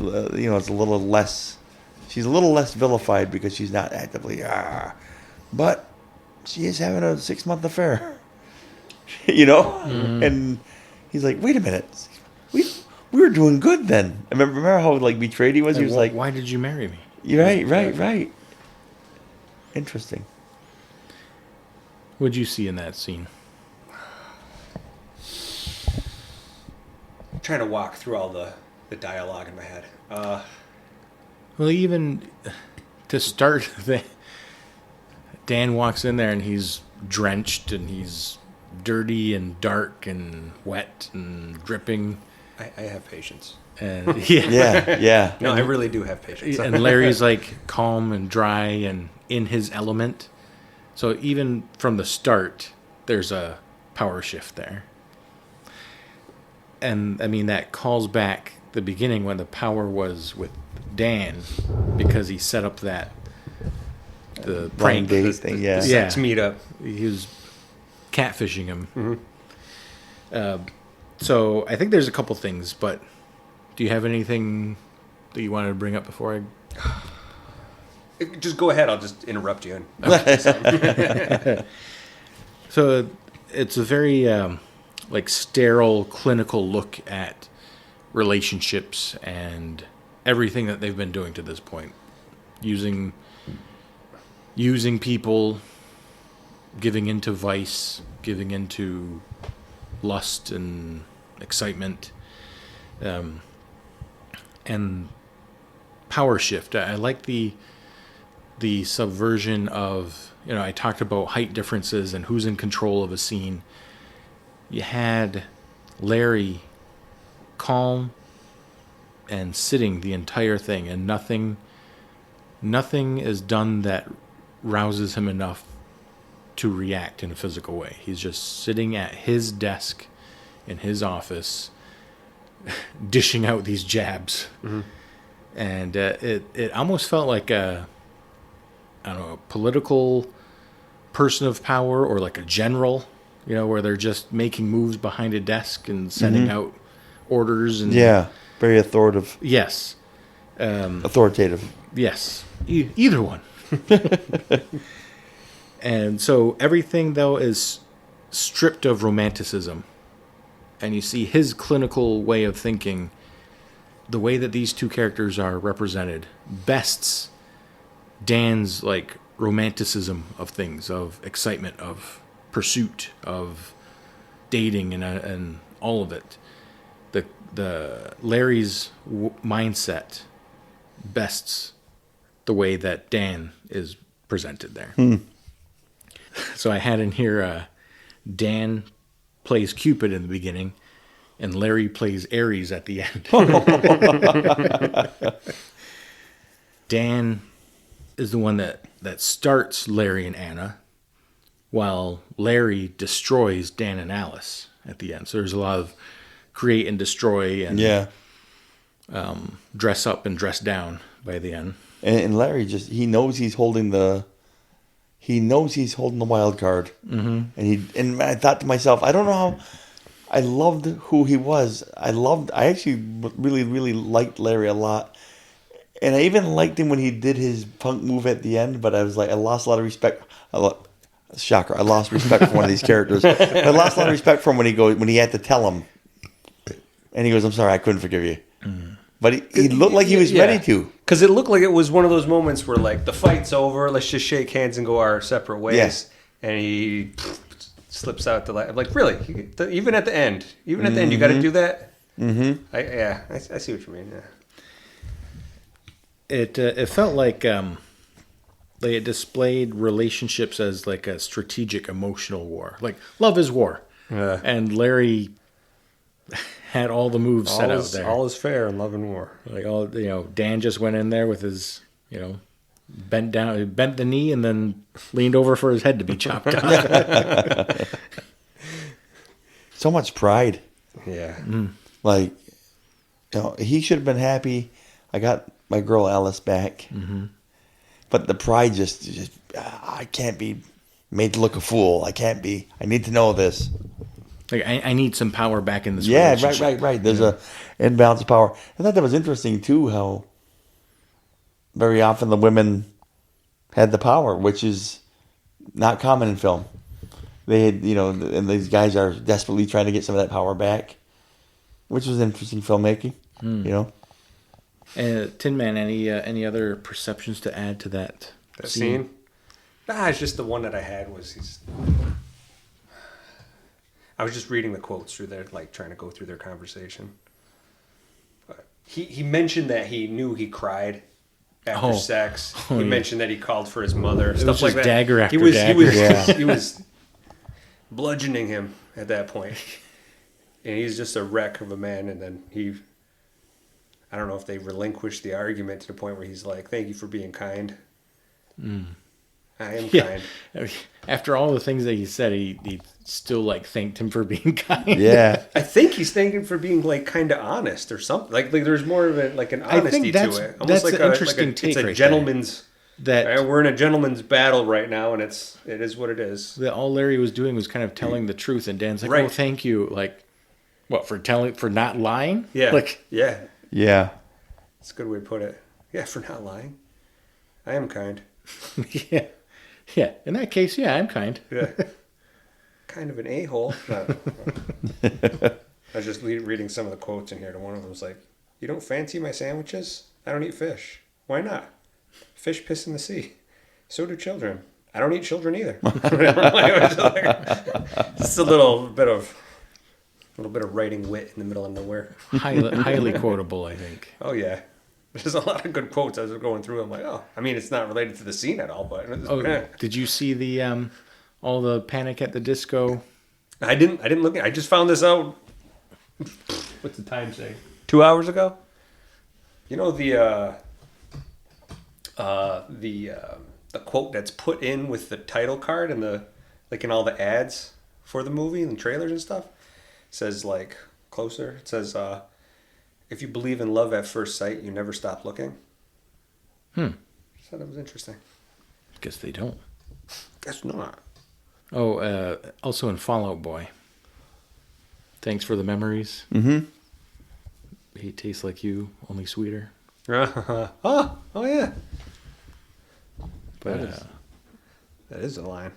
Speaker 3: a little less. She's a little less vilified because she's not actively. But she is having a 6-month affair. And he's like, wait a minute, we were doing good then. Remember how like betrayed he was. He was like,
Speaker 1: why did you marry me?
Speaker 3: right. Interesting.
Speaker 1: What'd you see in that scene?
Speaker 2: I'm trying to walk through all the dialogue in my head.
Speaker 1: Well, even to start, Dan walks in there and he's drenched and he's dirty and dark and wet and dripping.
Speaker 2: I have patience.
Speaker 1: And
Speaker 3: Yeah.
Speaker 2: No, I really do have patience.
Speaker 1: and Larry's like calm and dry and in his element. So even from the start, there's a power shift there. And I mean, that calls back the beginning when the power was with Dan because he set up the
Speaker 3: Blind
Speaker 1: prank.
Speaker 3: date thing. Yeah.
Speaker 2: Sex meetup.
Speaker 1: He was catfishing him. So I think there's a couple things, but do you have anything that you wanted to bring up before I...
Speaker 2: Just go ahead. I'll just interrupt you. And
Speaker 1: So it's a very like sterile clinical look at relationships and everything that they've been doing to this point, using people, giving into vice, giving into lust and excitement, and power shift. I like the subversion of, I talked about height differences and who's in control of a scene. You had Larry calm and sitting the entire thing, and nothing is done that rouses him enough to react in a physical way. He's just sitting at his desk in his office, dishing out these jabs. Mm-hmm. And it almost felt like a political person of power, or like a general, where they're just making moves behind a desk and sending out orders. And
Speaker 3: very authoritative.
Speaker 1: Yes.
Speaker 3: Authoritative.
Speaker 1: Yes. Either one. And so everything, though, is stripped of romanticism. And you see his clinical way of thinking, the way that these two characters are represented, bests Dan's like romanticism of things, of excitement, of pursuit, of dating, and all of it. The Larry's mindset bests the way that Dan is presented there. So I had in here Dan plays Cupid in the beginning, and Larry plays Ares at the end. Dan is the one that starts Larry and Anna, while Larry destroys Dan and Alice at the end. So there's a lot of create and destroy and dress up and dress down by the end.
Speaker 3: And Larry he knows he's holding the wild card. Mm-hmm. And I thought to myself, I don't know how. I loved who he was. I actually really, really liked Larry a lot. And I even liked him when he did his punk move at the end, but I was like, I lost a lot of respect. Shocker. I lost respect for one of these characters. I lost a lot of respect for him when he had to tell him. And he goes, I'm sorry, I couldn't forgive you. Mm. But he looked like he was ready to.
Speaker 2: Because it looked like it was one of those moments where, like, the fight's over, let's just shake hands and go our separate ways. Yes. And he slips out like, really? Even at the end, you got to do that? Mm-hmm. I see what you mean, yeah.
Speaker 1: It felt like they displayed relationships as like a strategic emotional war. Like, love is war. And Larry had all the moves set out there.
Speaker 2: All is fair in love and war.
Speaker 1: Like, Dan just went in there with his, bent the knee and then leaned over for his head to be chopped off.
Speaker 3: So much pride.
Speaker 2: Yeah.
Speaker 1: Mm.
Speaker 3: Like, he should have been happy. I got my girl Alice back. Mm-hmm. But the pride just I can't be made to look a fool. I can't be. I need to know this.
Speaker 1: Like, I need some power back in this relationship.
Speaker 3: Right. There's a imbalance of power. I thought that was interesting, too, how very often the women had the power, which is not common in film. They had, and these guys are desperately trying to get some of that power back, which was interesting filmmaking,
Speaker 1: Tin Man, any other perceptions to add to that
Speaker 2: scene? It's just the one that I had was I was just reading the quotes through there, like trying to go through their conversation. But he mentioned that he knew he cried after sex. He mentioned that he called for his mother.
Speaker 1: It
Speaker 2: stuff
Speaker 1: was just
Speaker 2: like that.
Speaker 1: Dagger after dagger.
Speaker 2: He was bludgeoning him at that point. And he's just a wreck of a man. And then I don't know if they relinquished the argument to the point where he's like, thank you for being kind. Mm. I am kind.
Speaker 1: After all the things that he said, he still thanked him for being kind.
Speaker 3: Yeah.
Speaker 2: I think he's thanking for being kind of honest or something. Like there's more of an honesty to it.
Speaker 1: Almost that's an interesting take.
Speaker 2: It's a
Speaker 1: right
Speaker 2: gentleman's.
Speaker 1: That
Speaker 2: we're in a gentleman's battle right now, and it is what it is.
Speaker 1: That all Larry was doing was kind of telling the truth, and Dan's like, "Oh, thank you." Like, what, for not lying?
Speaker 2: Yeah.
Speaker 3: Yeah.
Speaker 2: That's a good way to put it. Yeah, for not lying. I am kind.
Speaker 1: Yeah. In that case, yeah, I'm kind.
Speaker 2: Yeah. kind of an a-hole. No. I was just reading some of the quotes in here, and one of them was like, "You don't fancy my sandwiches? I don't eat fish. Why not? Fish piss in the sea. So do children. I don't eat children either." Just a little bit of writing wit in the middle of nowhere.
Speaker 1: Highly quotable, I think.
Speaker 2: Oh yeah, there's a lot of good quotes. I was going through. I'm like, oh, I mean, it's not related to the scene at all, but
Speaker 1: Did you see the all the Panic at the Disco?
Speaker 2: I didn't look. I just found this out. What's the time say? 2 hours ago. You know the quote that's put in with the title card and in all the ads for the movie and the trailers and stuff. Says like Closer. It says, "If you believe in love at first sight, you never stop looking." I thought that was interesting.
Speaker 1: Guess they don't.
Speaker 2: Guess not.
Speaker 1: Oh, also in Fall Out Boy. Thanks for the memories.
Speaker 3: Mm-hmm.
Speaker 1: He tastes like you, only sweeter.
Speaker 2: Oh yeah.
Speaker 1: But
Speaker 2: That is a line.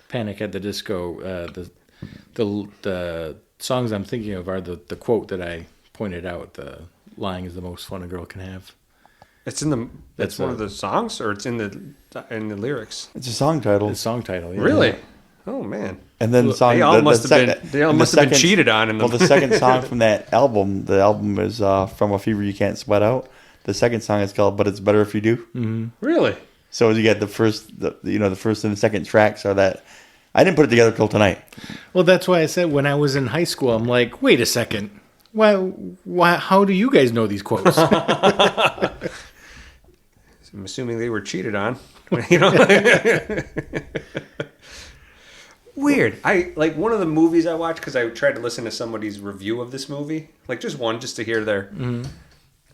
Speaker 1: Panic at the Disco. The songs I'm thinking of are the quote that I pointed out. The lying is the most fun a girl can have.
Speaker 2: It's in the.
Speaker 1: That's
Speaker 2: one of the songs, or it's in the lyrics.
Speaker 3: It's a song title.
Speaker 1: The song title. Yeah.
Speaker 2: Really? Oh man.
Speaker 3: And then the song.
Speaker 2: They all
Speaker 3: the
Speaker 2: must have
Speaker 3: second-
Speaker 2: been. They all
Speaker 3: and the
Speaker 2: must have been
Speaker 3: second-
Speaker 2: cheated on in the.
Speaker 3: Well, the second song from that album, the album is from A Fever You Can't Sweat Out. The second song is called "But It's Better If You Do."
Speaker 1: Mm-hmm.
Speaker 2: Really?
Speaker 3: So you get the first and the second tracks are that. I didn't put it together till tonight.
Speaker 1: Well, that's why I said when I was in high school, I'm like, wait a second. Why? How do you guys know these quotes?
Speaker 2: I'm assuming they were cheated on. Weird. I like one of the movies I watched because I tried to listen to somebody's review of this movie, like just one, just to hear their.
Speaker 1: Mm-hmm.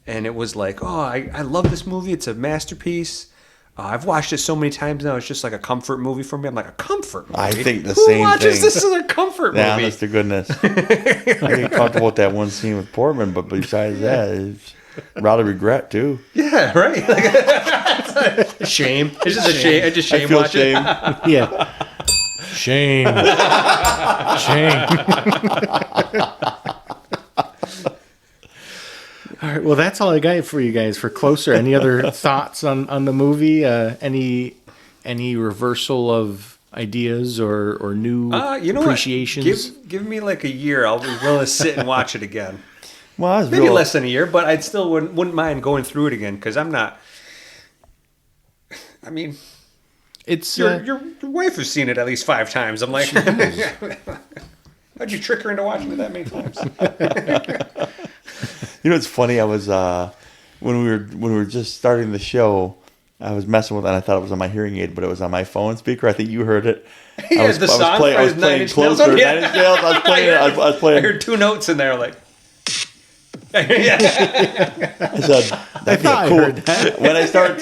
Speaker 2: And it was like, oh, I love this movie. It's a masterpiece. I've watched it so many times now. It's just like a comfort movie for me. I'm like, a comfort movie?
Speaker 3: I think the
Speaker 2: Who
Speaker 3: same
Speaker 2: watches
Speaker 3: thing.
Speaker 2: this as a comfort
Speaker 3: Yeah,
Speaker 2: movie?
Speaker 3: honest to goodness. I get comfortable with that one scene with Portman, but besides that, it's a lot of regret too.
Speaker 2: Yeah, right. Like, shame. It's just a shame. I just shame
Speaker 3: I feel
Speaker 2: watch
Speaker 3: shame.
Speaker 1: Yeah. Shame. Shame. All right. Well, that's all I got for you guys for Closer. Any other thoughts on the movie? Any reversal of ideas or new
Speaker 2: You know
Speaker 1: appreciations?
Speaker 2: what? Give me like a year. I'll be willing to sit and watch it again.
Speaker 3: Well, I was
Speaker 2: Maybe
Speaker 3: real,
Speaker 2: less than a year, but I still wouldn't mind going through it again because I'm not. I mean,
Speaker 1: It's
Speaker 2: your wife has seen it at least 5 times. I'm like, how'd you trick her into watching it that many times?
Speaker 3: You know, it's funny. I was when we were just starting the show. I was messing with it, and I thought it was on my hearing aid, but it was on my phone speaker. I think you heard it.
Speaker 2: Yeah,
Speaker 3: I was playing
Speaker 2: Nine Inch Nails.
Speaker 3: Closer.
Speaker 2: Yeah.
Speaker 3: 9 Inch Nails. I was
Speaker 2: I
Speaker 3: playing.
Speaker 2: heard 2 notes in there, like.
Speaker 3: I said, "That'd be
Speaker 1: thought I
Speaker 3: cool."
Speaker 1: heard that.
Speaker 3: When I start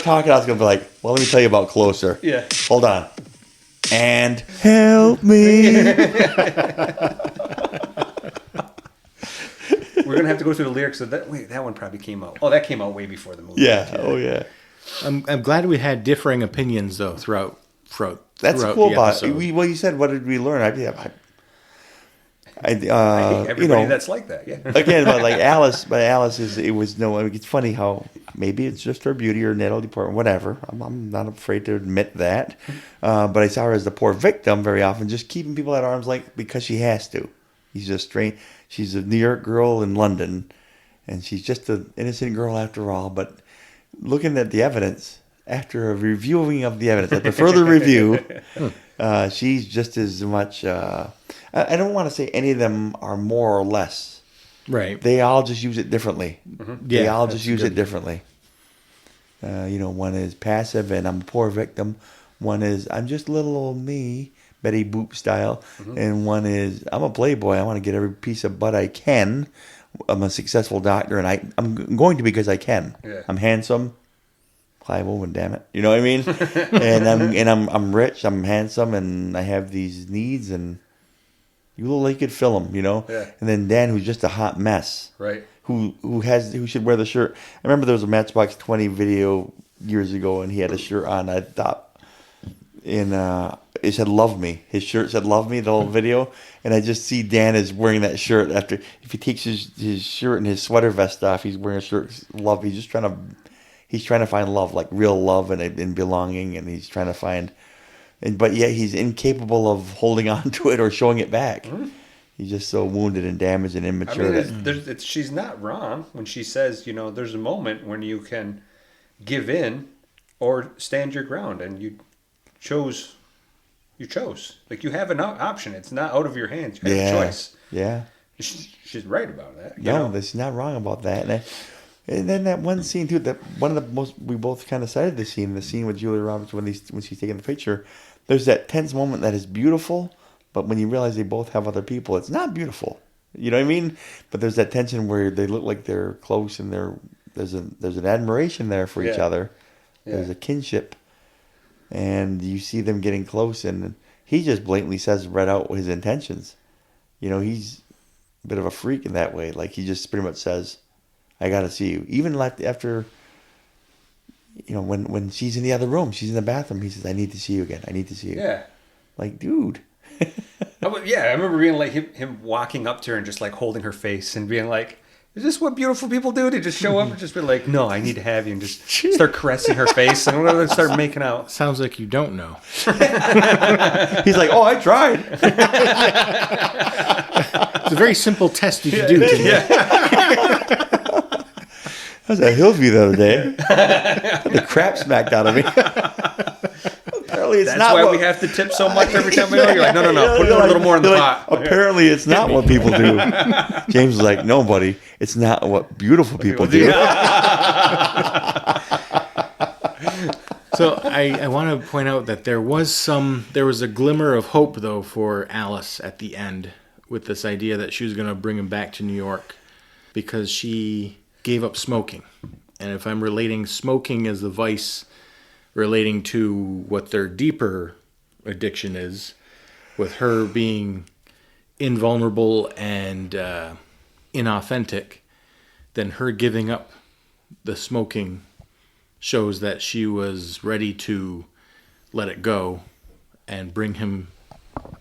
Speaker 3: talking, I was gonna be like, "Well, let me tell you about Closer."
Speaker 2: Yeah.
Speaker 3: Hold on. And help me.
Speaker 2: We're gonna have to go through the lyrics of that. Wait, that one probably came out. Oh, that came out way before the movie.
Speaker 3: Yeah. Oh yeah.
Speaker 1: I'm glad we had differing opinions though throughout
Speaker 3: That's
Speaker 1: throughout
Speaker 3: cool
Speaker 1: the
Speaker 3: about
Speaker 1: episode.
Speaker 3: it. Well, you said, what did we learn? I
Speaker 2: I think
Speaker 3: you
Speaker 2: everybody
Speaker 3: know,
Speaker 2: that's like that. Yeah.
Speaker 3: again, but like Alice, it's funny how maybe it's just her beauty or Natalie Portman, whatever. I'm not afraid to admit that. But I saw her as the poor victim very often, just keeping people at arm's length because she has to. She's a New York girl in London, and she's just an innocent girl after all. But looking at the evidence, after a reviewing of the evidence, after further review, she's just as much. I don't want to say any of them are more or less.
Speaker 1: Right.
Speaker 3: They all just use it differently. They
Speaker 1: Yeah,
Speaker 3: all
Speaker 1: that's
Speaker 3: just use it differently. One is passive and I'm a poor victim. One is I'm just little old me, Betty Boop style. And one is I'm a playboy. I want to get every piece of butt I can. I'm a successful doctor, and I'm going to because I can.
Speaker 2: Yeah.
Speaker 3: I'm handsome. Clive Owen, damn it. You know what I mean? and I'm rich. I'm handsome, and I have these needs, and you look like you could fill them, you know.
Speaker 2: Yeah.
Speaker 3: And then Dan, who's just a hot mess.
Speaker 2: Right.
Speaker 3: Who should wear the shirt? I remember there was a Matchbox 20 video years ago, and he had a shirt on. I thought it said "Love Me." His shirt said "Love Me." The whole video, and I just see Dan is wearing that shirt. After if he takes his shirt and his sweater vest off, he's wearing a shirt "Love." He's trying to find love, like real love and belonging, and he's trying to find. But yet he's incapable of holding on to it or showing it back. Mm-hmm. He's just so wounded and damaged and immature.
Speaker 2: I mean, she's not wrong when she says, there's a moment when you can give in or stand your ground, and you chose. Like, you have an option. It's not out of your hands. You have a choice.
Speaker 3: Yeah.
Speaker 2: She's right about that.
Speaker 3: She's not wrong about that. And then that one scene too, that one of the most, we both kind of cited the scene with Julia Roberts when she's taking the picture. There's that tense moment that is beautiful, but when you realize they both have other people, it's not beautiful. You know what I mean? But there's that tension where they look like they're close, and there's an admiration there for each other. Yeah. There's a kinship, and you see them getting close, and he just blatantly says right out his intentions. He's a bit of a freak in that way. Like, he just pretty much says, I gotta see you. Even like after, when she's in the other room, she's in the bathroom, he says, I need to see you again. I need to see you.
Speaker 2: Yeah.
Speaker 3: Like, dude.
Speaker 2: I remember being like him walking up to her and just like holding her face and being like, is this what beautiful people do? To just show up and just be like, no, I need to have you, and just start caressing her face and then start making out.
Speaker 1: Sounds like you don't know.
Speaker 3: He's like, oh, I tried.
Speaker 1: It's a very simple test you can do.
Speaker 3: I was at Hillview the other day. The crap smacked out of me. Apparently
Speaker 2: That's why we have to tip so much every time we go. You're like, no. Put a little more in the pot.
Speaker 3: Apparently it's not what people do. James was like, no, buddy. It's not what beautiful people do.
Speaker 1: So I want to point out that there was a glimmer of hope, though, for Alice at the end, with this idea that she was going to bring him back to New York because she gave up smoking. And if I'm relating smoking as the vice relating to what their deeper addiction is, with her being invulnerable and inauthentic, then her giving up the smoking shows that she was ready to let it go and bring him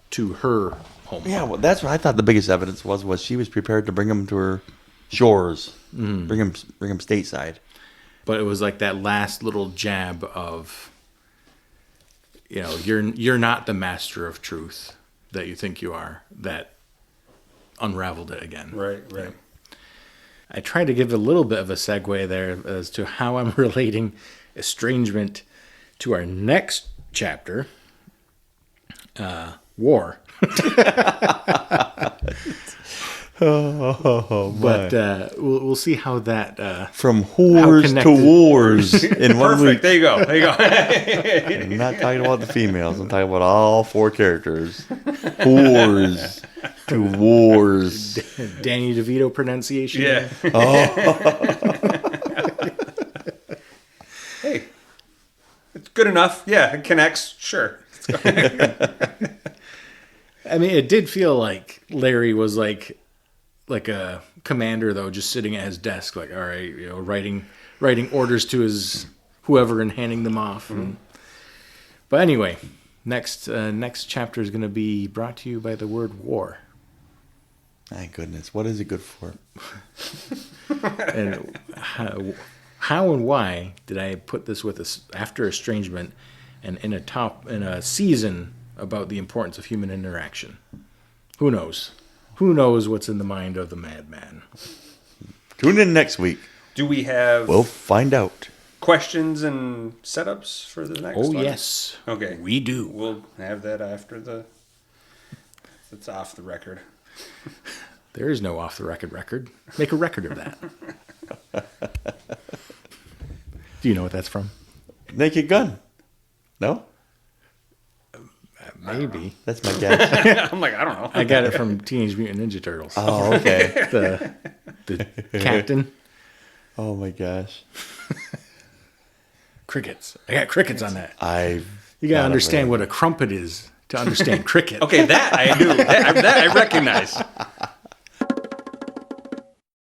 Speaker 1: to her home.
Speaker 3: Yeah, well, that's what I thought the biggest evidence was she was prepared to bring him to her shores, bring him stateside.
Speaker 1: But it was like that last little jab of, you're not the master of truth that you think you are, that unraveled it again.
Speaker 2: Right.
Speaker 1: Yeah. I tried to give a little bit of a segue there as to how I'm relating estrangement to our next chapter, war. But we'll see how that
Speaker 3: from whores to wars in one week.
Speaker 2: There you go.
Speaker 3: I'm not talking about the females. I'm talking about all four characters. Whores to wars.
Speaker 1: Danny DeVito pronunciation.
Speaker 2: Yeah. Hey, it's good enough. Yeah, it connects. Sure.
Speaker 1: I mean, it did feel like Larry was like a commander, though, just sitting at his desk, like, all right, writing orders to his whoever and handing them off. Mm-hmm. But anyway, next chapter is going to be brought to you by the word war.
Speaker 3: Thank goodness. What is it good for?
Speaker 1: And how and why did I put this with us after estrangement and in a season about the importance of human interaction? Who knows? Who knows what's in the mind of the madman?
Speaker 3: Tune in next week.
Speaker 2: Do we have...
Speaker 3: We'll find out.
Speaker 2: Questions and setups for the next one?
Speaker 1: Oh, yes.
Speaker 2: Okay.
Speaker 1: We do.
Speaker 2: We'll have that after it's off the record.
Speaker 1: There is no off the record. Make a record of that. Do you know what that's from?
Speaker 3: Naked Gun. No?
Speaker 1: Maybe.
Speaker 3: That's my guess.
Speaker 2: I'm like, I don't know.
Speaker 1: I got it from Teenage Mutant Ninja Turtles.
Speaker 3: Oh, okay.
Speaker 1: The captain.
Speaker 3: Oh my gosh.
Speaker 1: Crickets. I got crickets on that. You got to understand what a crumpet is to understand cricket.
Speaker 2: Okay, that I do. That I recognize.